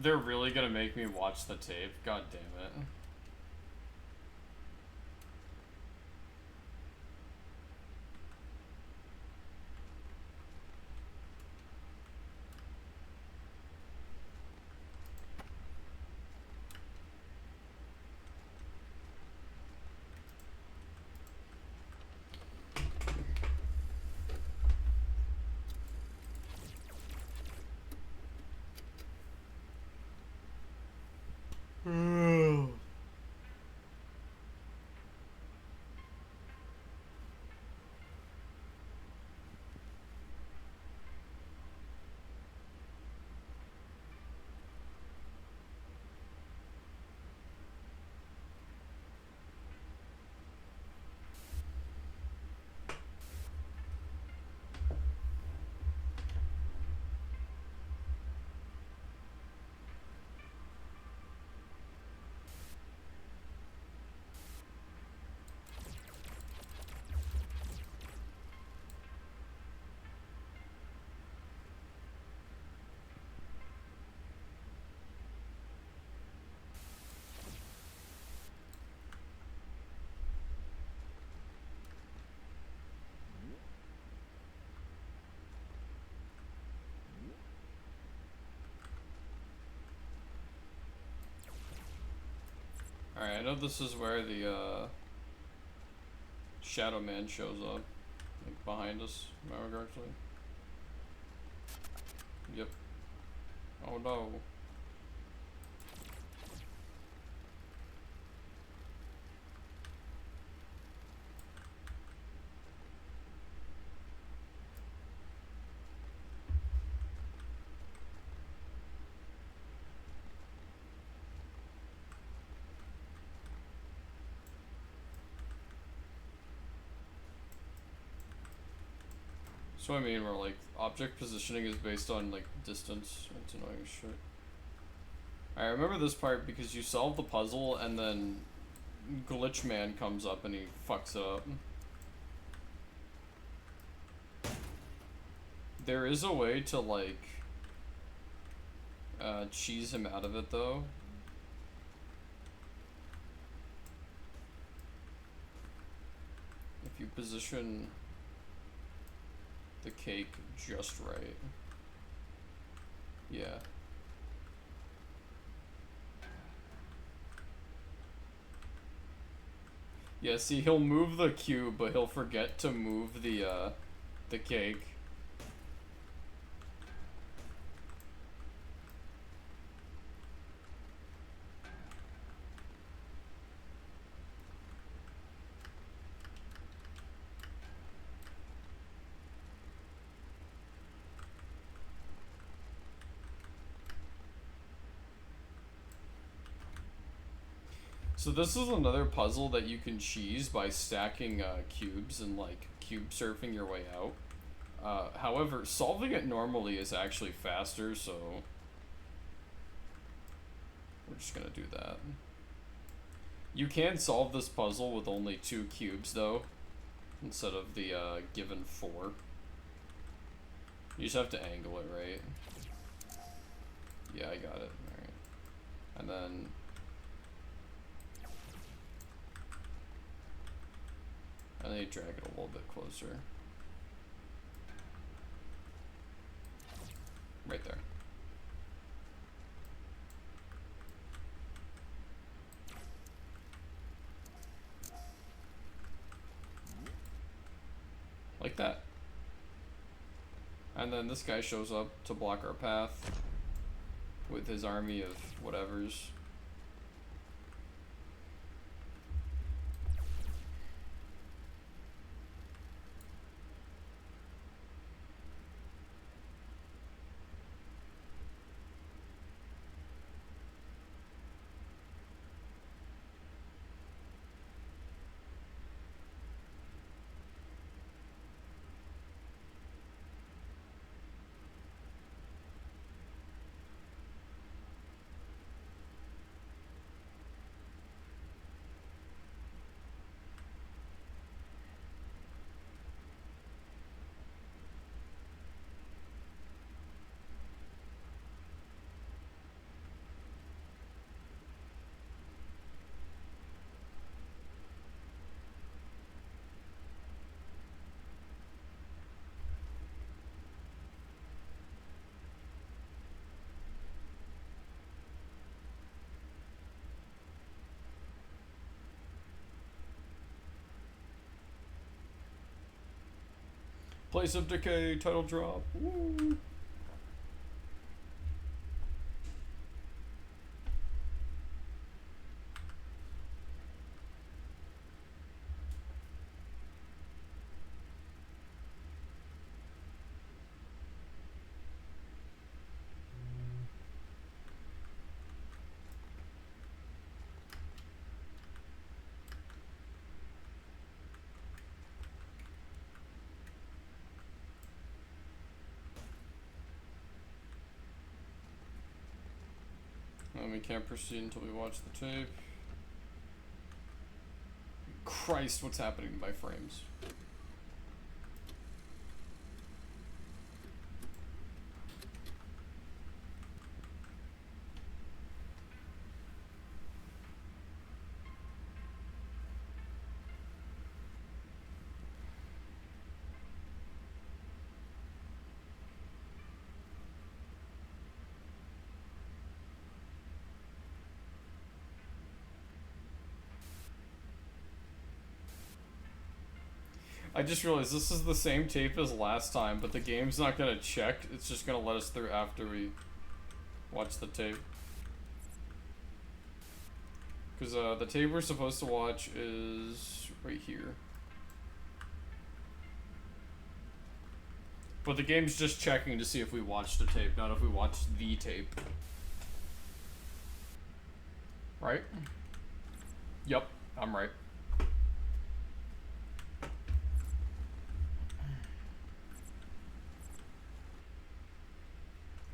They're really gonna make me watch the tape. God damn it. Alright, I know this is where the Shadow Man shows up. Like behind us, remember correctly? Yep. Oh no. So I mean, where like object positioning is based on like distance. It's annoying as shit. I remember this part because you solve the puzzle and then Glitch Man comes up and he fucks it up. There is a way to like cheese him out of it though. If you position the cake just right. Yeah. Yeah, see, he'll move the cube, but he'll forget to move the cake. So this is another puzzle that you can cheese by stacking cubes and like cube surfing your way out. However, solving it normally is actually faster, so we're just gonna do that. You can solve this puzzle with only 2 cubes though, instead of the given 4. You just have to angle it right. Yeah, I got it. Alright. And then you drag it a little bit closer. Right there. Like that. And then this guy shows up to block our path with his army of whatevers. Place of Decay, title drop. Woo. We can't proceed until we watch the tape. Christ, what's happening to my frames? I just realized this is the same tape as last time, but the game's not gonna check. It's just gonna let us through after we watch the tape. Because the tape we're supposed to watch is right here. But the game's just checking to see if we watched the tape, not if we watched the tape. Right? Yep, I'm right.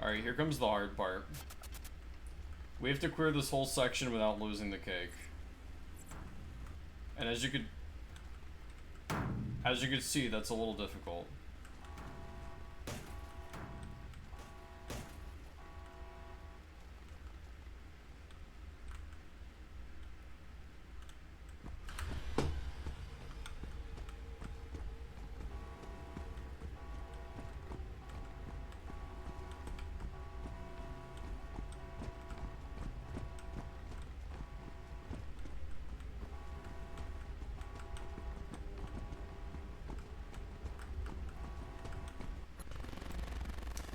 Alright, here comes the hard part. We have to clear this whole section without losing the cake. And as you could see, that's a little difficult.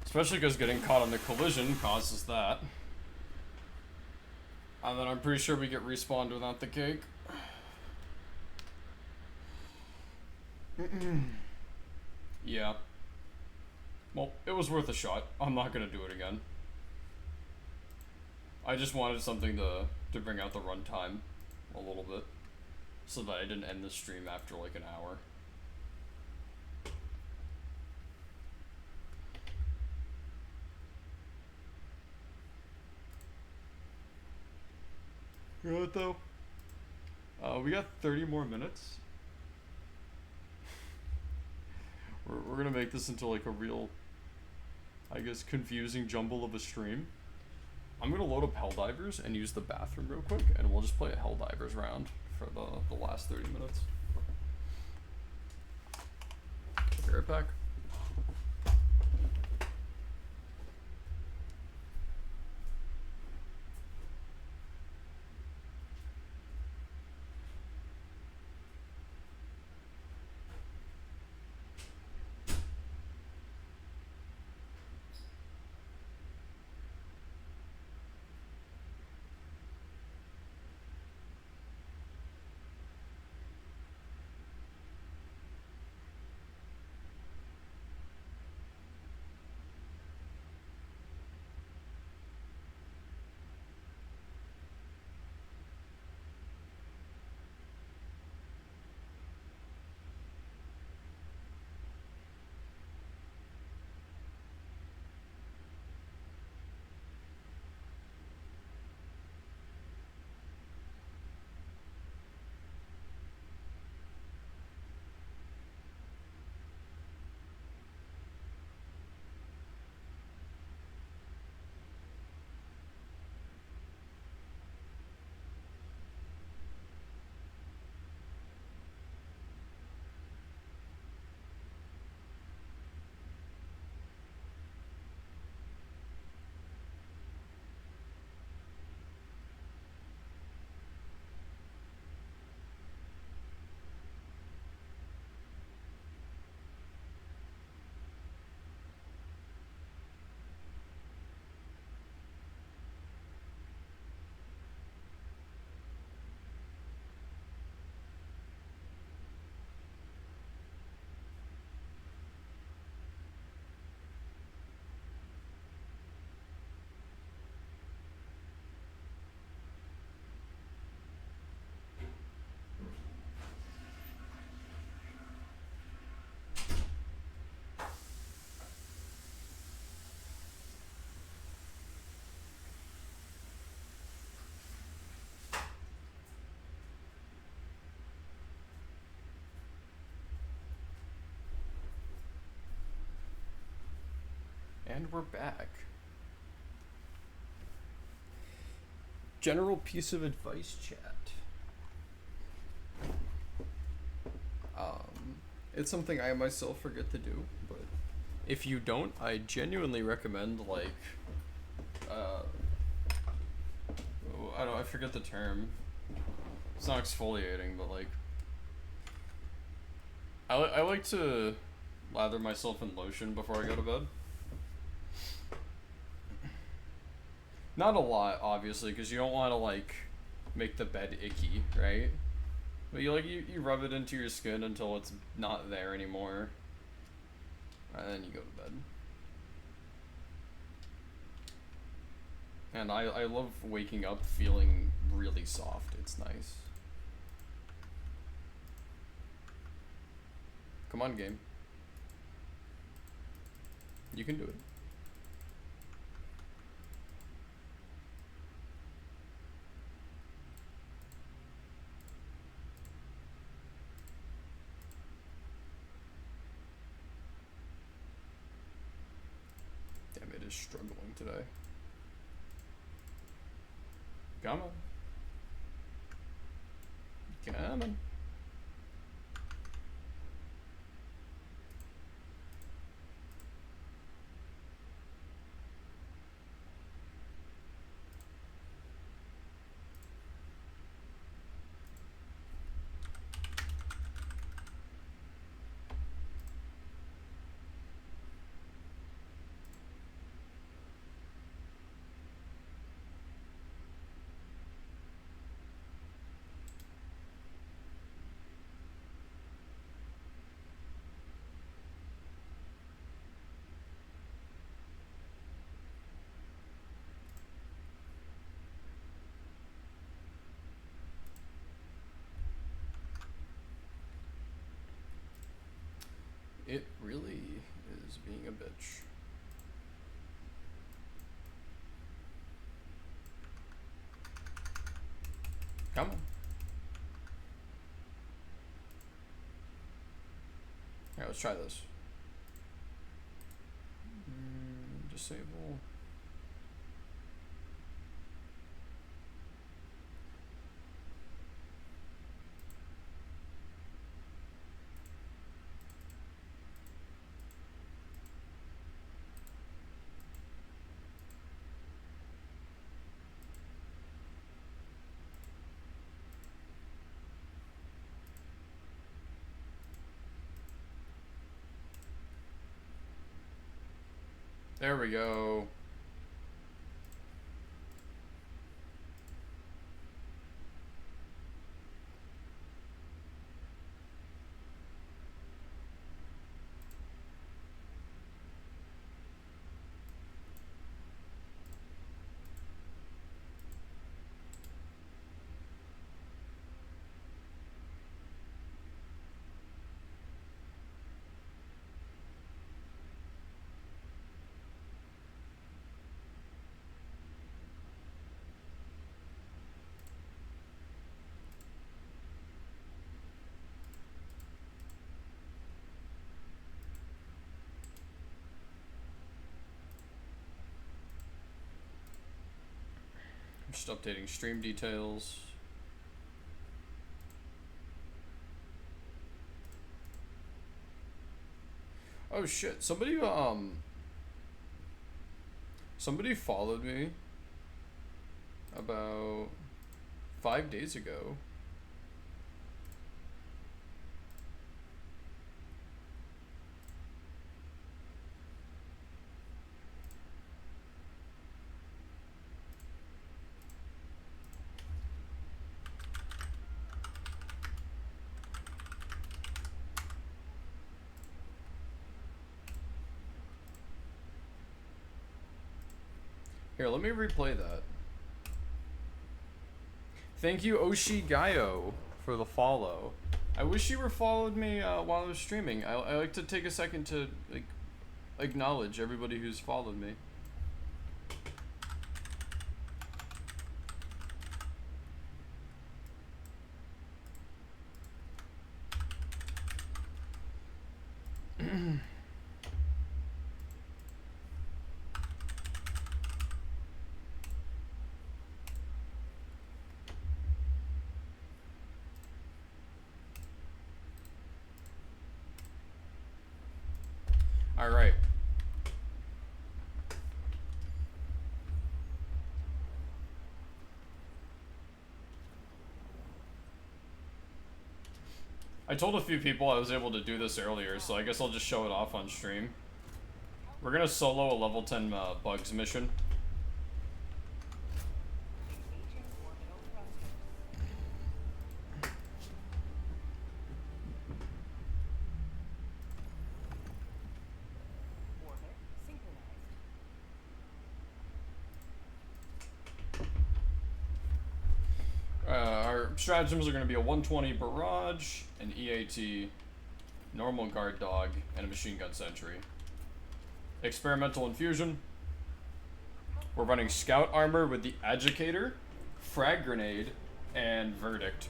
Especially because getting caught on the collision causes that. And then I'm pretty sure we get respawned without the cake. Yeah. Well, it was worth a shot. I'm not gonna do it again. I just wanted something to bring out the runtime a little bit, so that I didn't end the stream after like an hour. You know what though? We got 30 more minutes. We're gonna make this into like a real, I guess, confusing jumble of a stream. I'm gonna load up Helldivers and use the bathroom real quick, and we'll just play a Helldivers round for the last 30 minutes. Be right back. And we're back. General piece of advice, chat. It's something I myself forget to do, but if you don't, I genuinely recommend, like, I forget the term. It's not exfoliating, but like, I like to lather myself in lotion before I go to bed. Not a lot, obviously, because you don't want to, like, make the bed icky, right? But you rub it into your skin until it's not there anymore. And then you go to bed. And I love waking up feeling really soft. It's nice. Come on, game. You can do it. Damn, it is struggling today. Come on. Come on. It really is being a bitch. Come on. Alright, let's try this. Disable. There we go. Just updating stream details. Oh shit, somebody followed me about 5 days ago. Here, let me replay that. Thank you, Oshigayo, for the follow. I wish you were followed me while I was streaming. I like to take a second to like acknowledge everybody who's followed me. All right. I told a few people I was able to do this earlier, so I guess I'll just show it off on stream. We're gonna solo a level 10 bugs mission. Our stratagems are going to be a 120 barrage, an EAT, normal guard dog, and a machine gun sentry. Experimental infusion. We're running scout armor with the agitator, frag grenade, and verdict.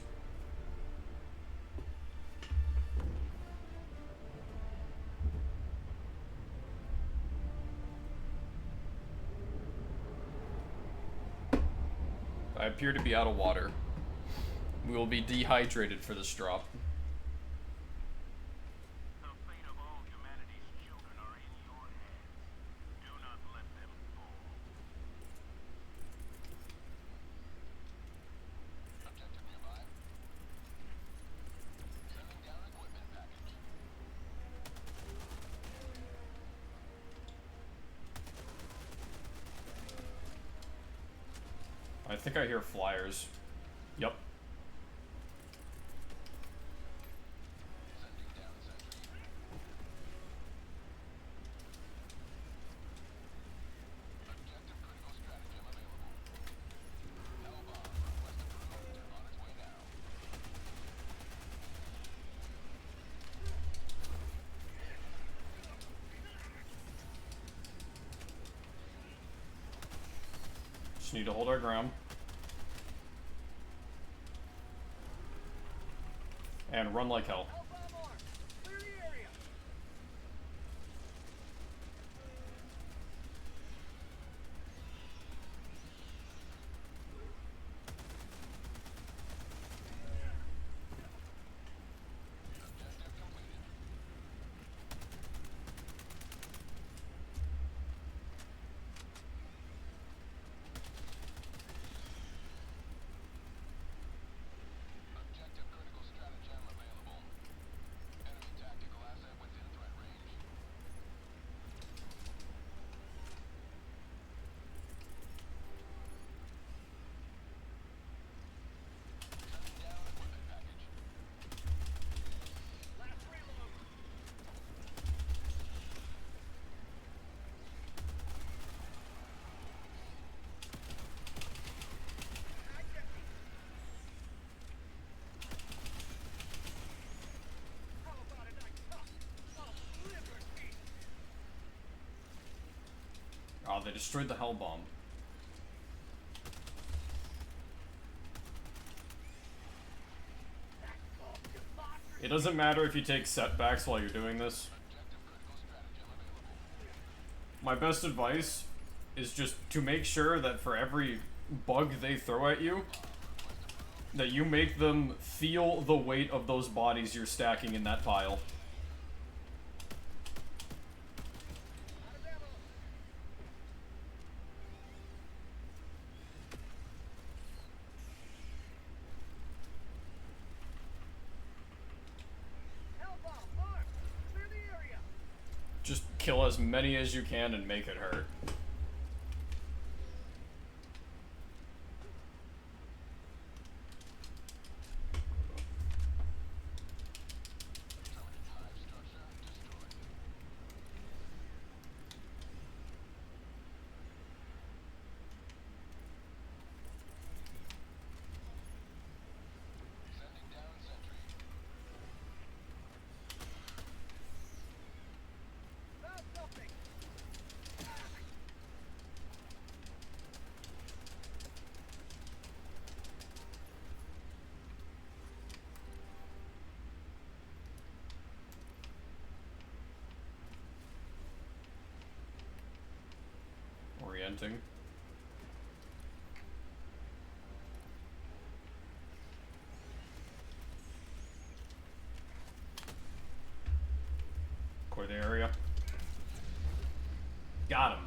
I appear to be out of water. We will be dehydrated for this drop. The fate of all humanity's children are in your hands. Do not let them fall. Objective nearby. Sending down equipment package. I think I hear flyers. Yep. Just need to hold our ground. And run like hell. Oh, they destroyed the hell bomb. It doesn't matter if you take setbacks while you're doing this. My best advice is just to make sure that for every bug they throw at you, that you make them feel the weight of those bodies you're stacking in that pile. Just kill as many as you can and make it hurt. Orienting. Clear the area. Got him.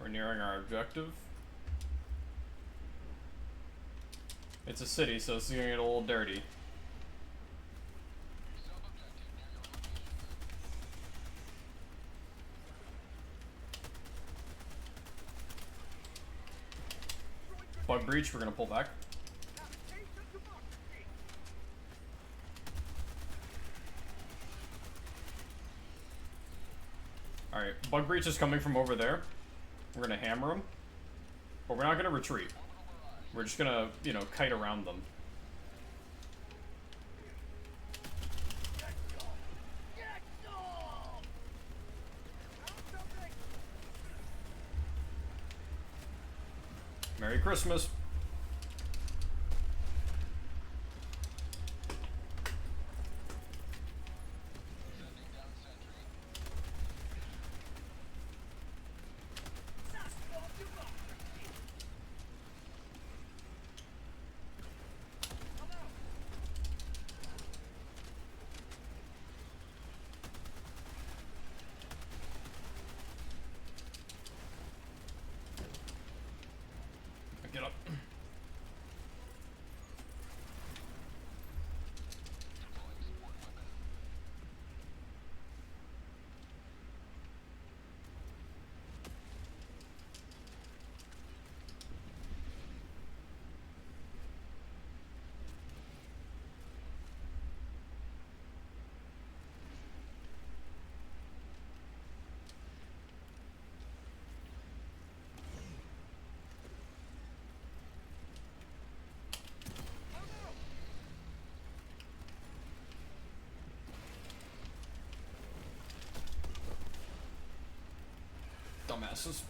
We're nearing our objective. It's a city, so it's gonna get a little dirty. Bug breach, we're gonna pull back. Alright, bug breach is coming from over there. We're gonna hammer him, but we're not gonna retreat. We're just gonna, you know, kite around them. Merry Christmas. Get up. Dumbasses.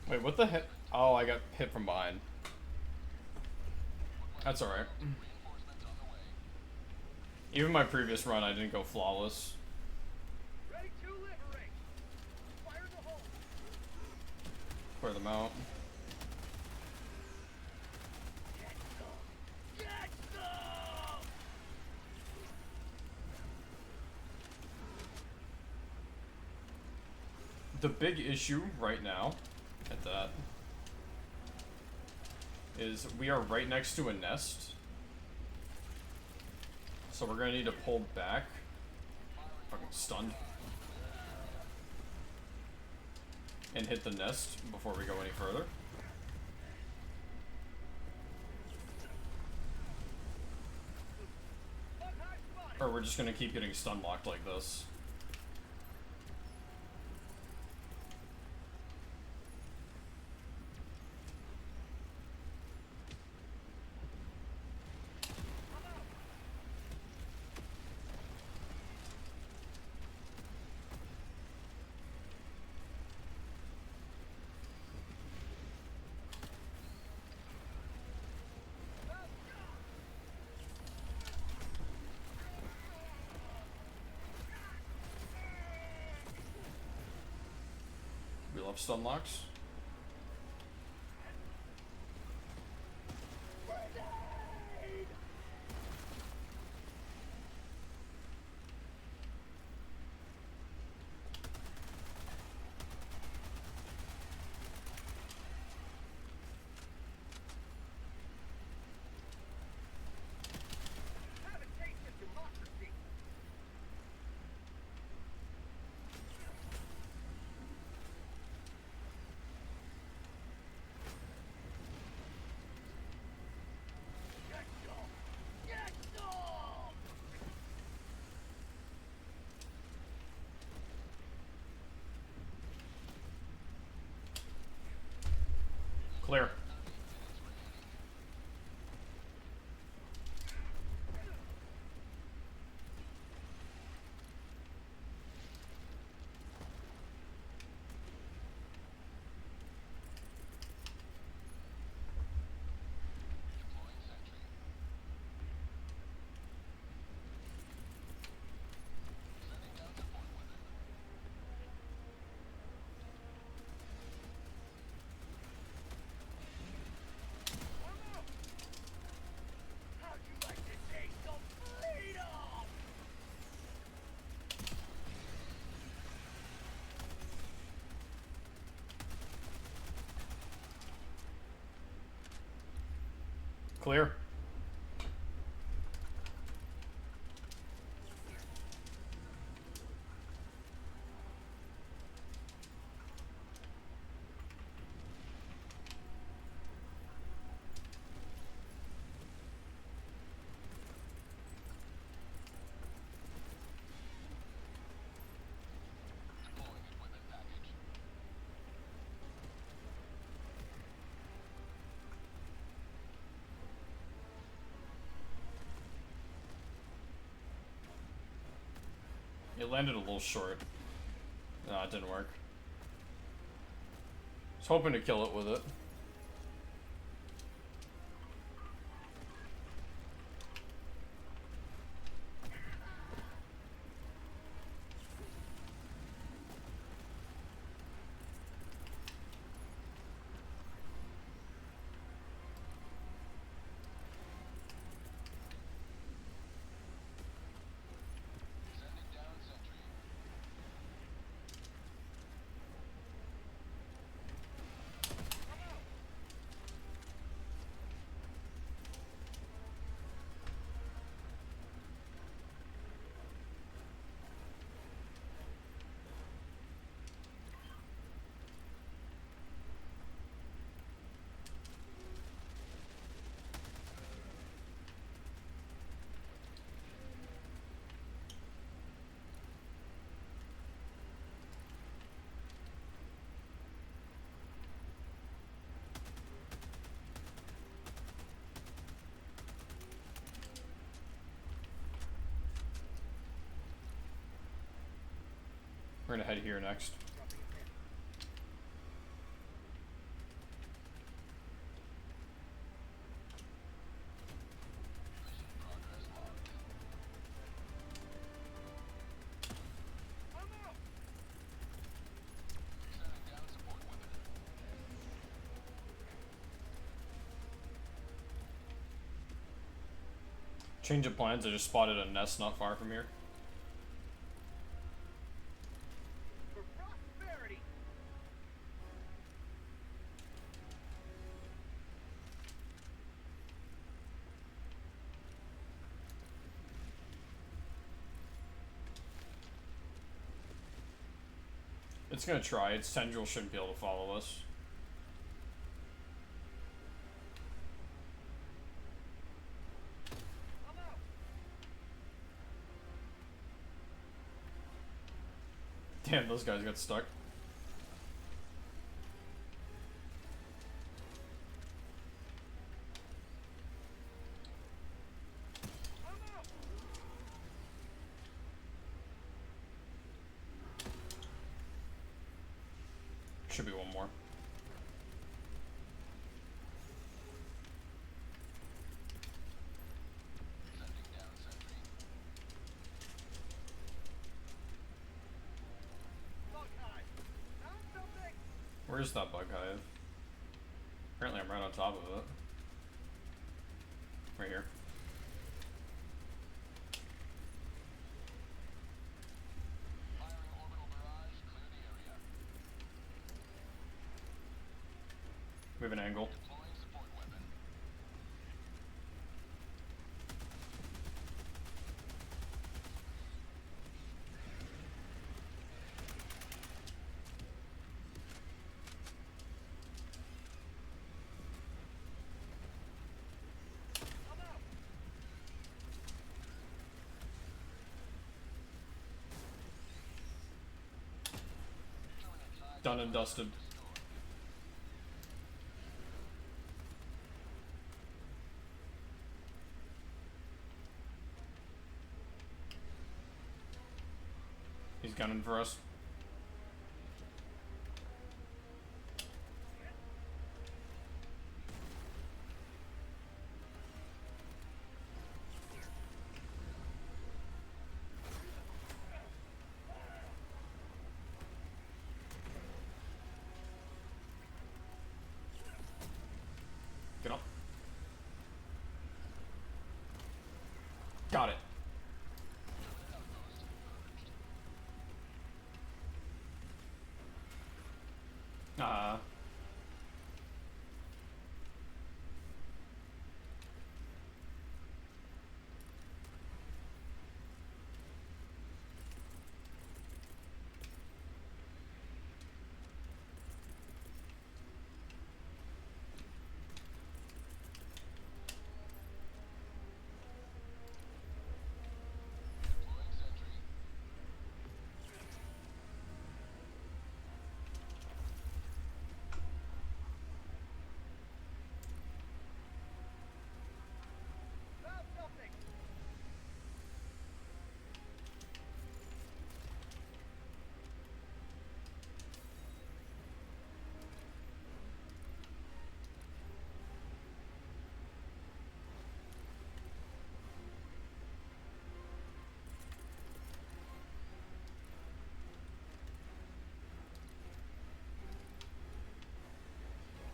Wait, what the heck? Oh, I got hit from behind. That's alright. Even my previous run, I didn't go flawless. Ready to liberate. Fire the hole. Clear them out. Get some. Get some. The big issue right now at that is we are right next to a nest. So we're gonna need to pull back. Fucking stunned. And hit the nest before we go any further. Or we're just gonna keep getting stun locked like this. We love stun locks. Have a taste of democracy. Get some. Get some. Clear. How'd you like to taste some freedom? Clear. It landed a little short. Nah, it didn't work. I was hoping to kill it with it. We're gonna head here next. Change of plans, I just spotted a nest not far from here. It's gonna try. Its tendril shouldn't be able to follow us. Damn, those guys got stuck. Should be one more. Where's that bug hive? Apparently I'm right on top of it. Right here. We have an angle. Done and dusted. He's gunning for us. Get up. Got it.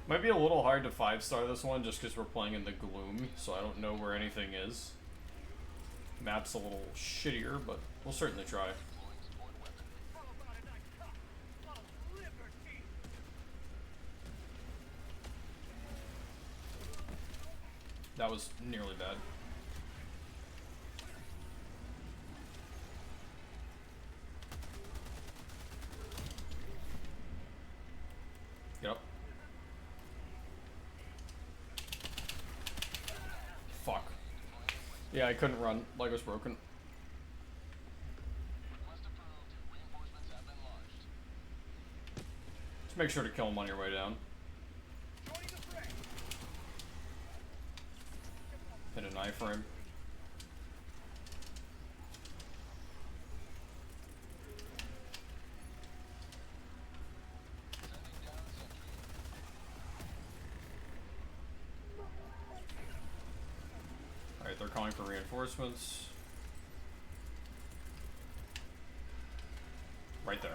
Might be a little hard to 5-star this one just because we're playing in the gloom, so I don't know where anything is. Map's a little shittier, but we'll certainly try. That was nearly bad. Get up. Fuck. Yeah, I couldn't run. Leg was broken. Just make sure to kill him on your way down. Hit an iframe. Alright, they're calling for reinforcements. Right there.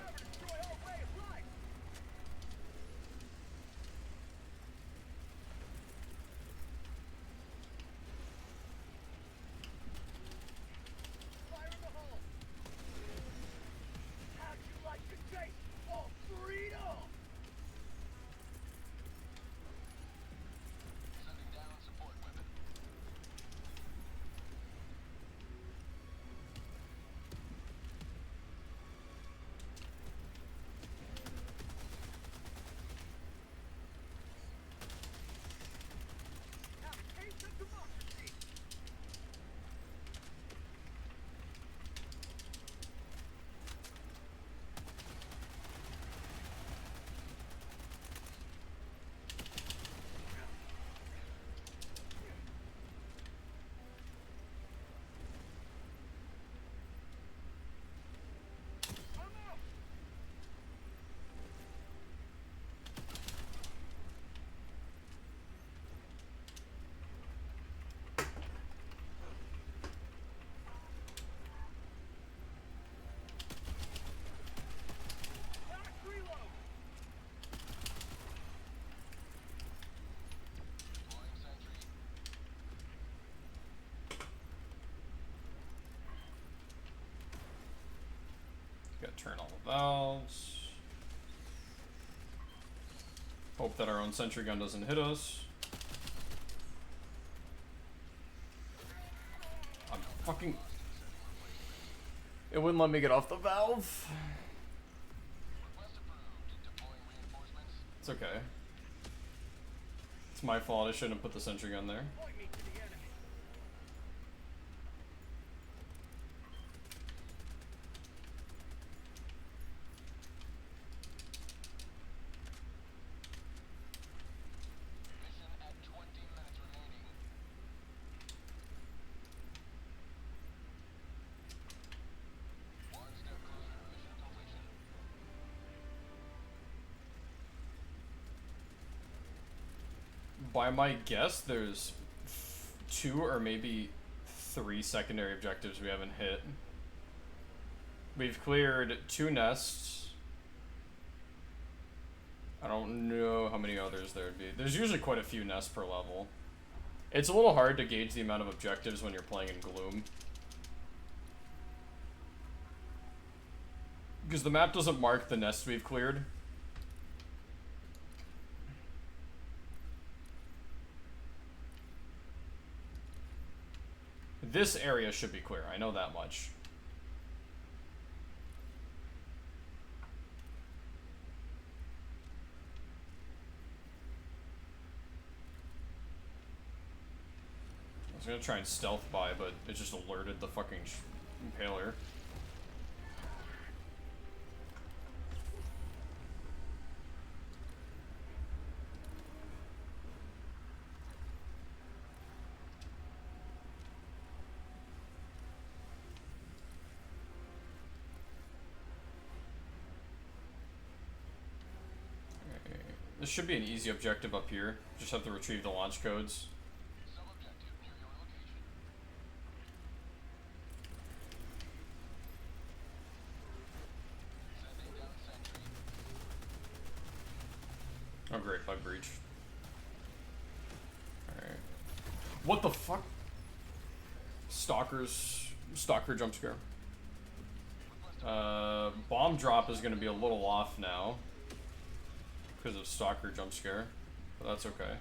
Gotta turn all the valves. Hope that our own sentry gun doesn't hit us. I'm fucking... It wouldn't let me get off the valve. It's okay. It's my fault, I shouldn't have put the sentry gun there. By my guess, there's 2 or maybe 3 secondary objectives we haven't hit. We've cleared 2 nests. I don't know how many others there would be. There's usually quite a few nests per level. It's a little hard to gauge the amount of objectives when you're playing in Gloom. Because the map doesn't mark the nests we've cleared. This area should be clear, I know that much. I was gonna try and stealth by, but it just alerted the fucking impaler. This should be an easy objective up here. Just have to retrieve the launch codes. Oh great, bug breach. What the fuck? Stalker jump scare. Bomb drop is gonna be a little off now because of stalker jump scare, but that's okay.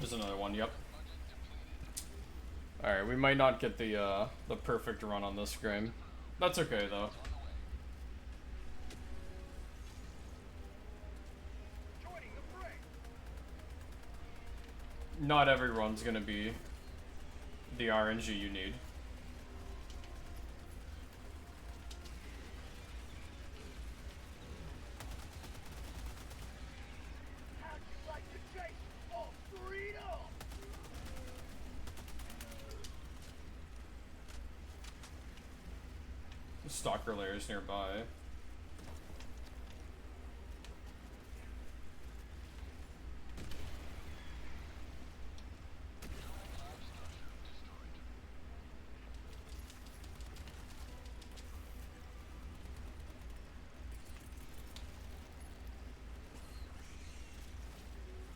There's another one, yep. Alright, we might not get the perfect run on this game. That's okay, though. Not every run's gonna be the RNG you need. Stalker layers nearby.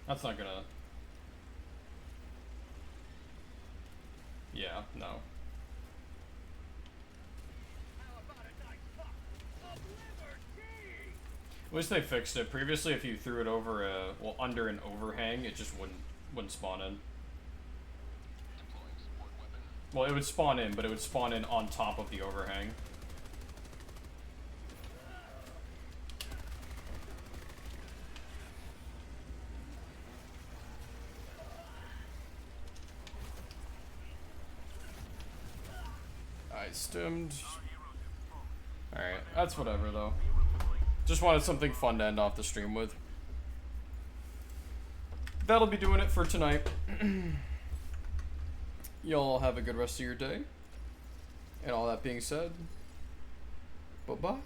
That's not gonna... Yeah, no. Wish they fixed it. Previously, if you threw it over a, well, under an overhang, it just wouldn't spawn in. Well, it would spawn in, but it would spawn in on top of the overhang. I stemmed. Alright, that's whatever, though. Just wanted something fun to end off the stream with. That'll be doing it for tonight. Y'all have a good rest of your day. And all that being said, bye-bye.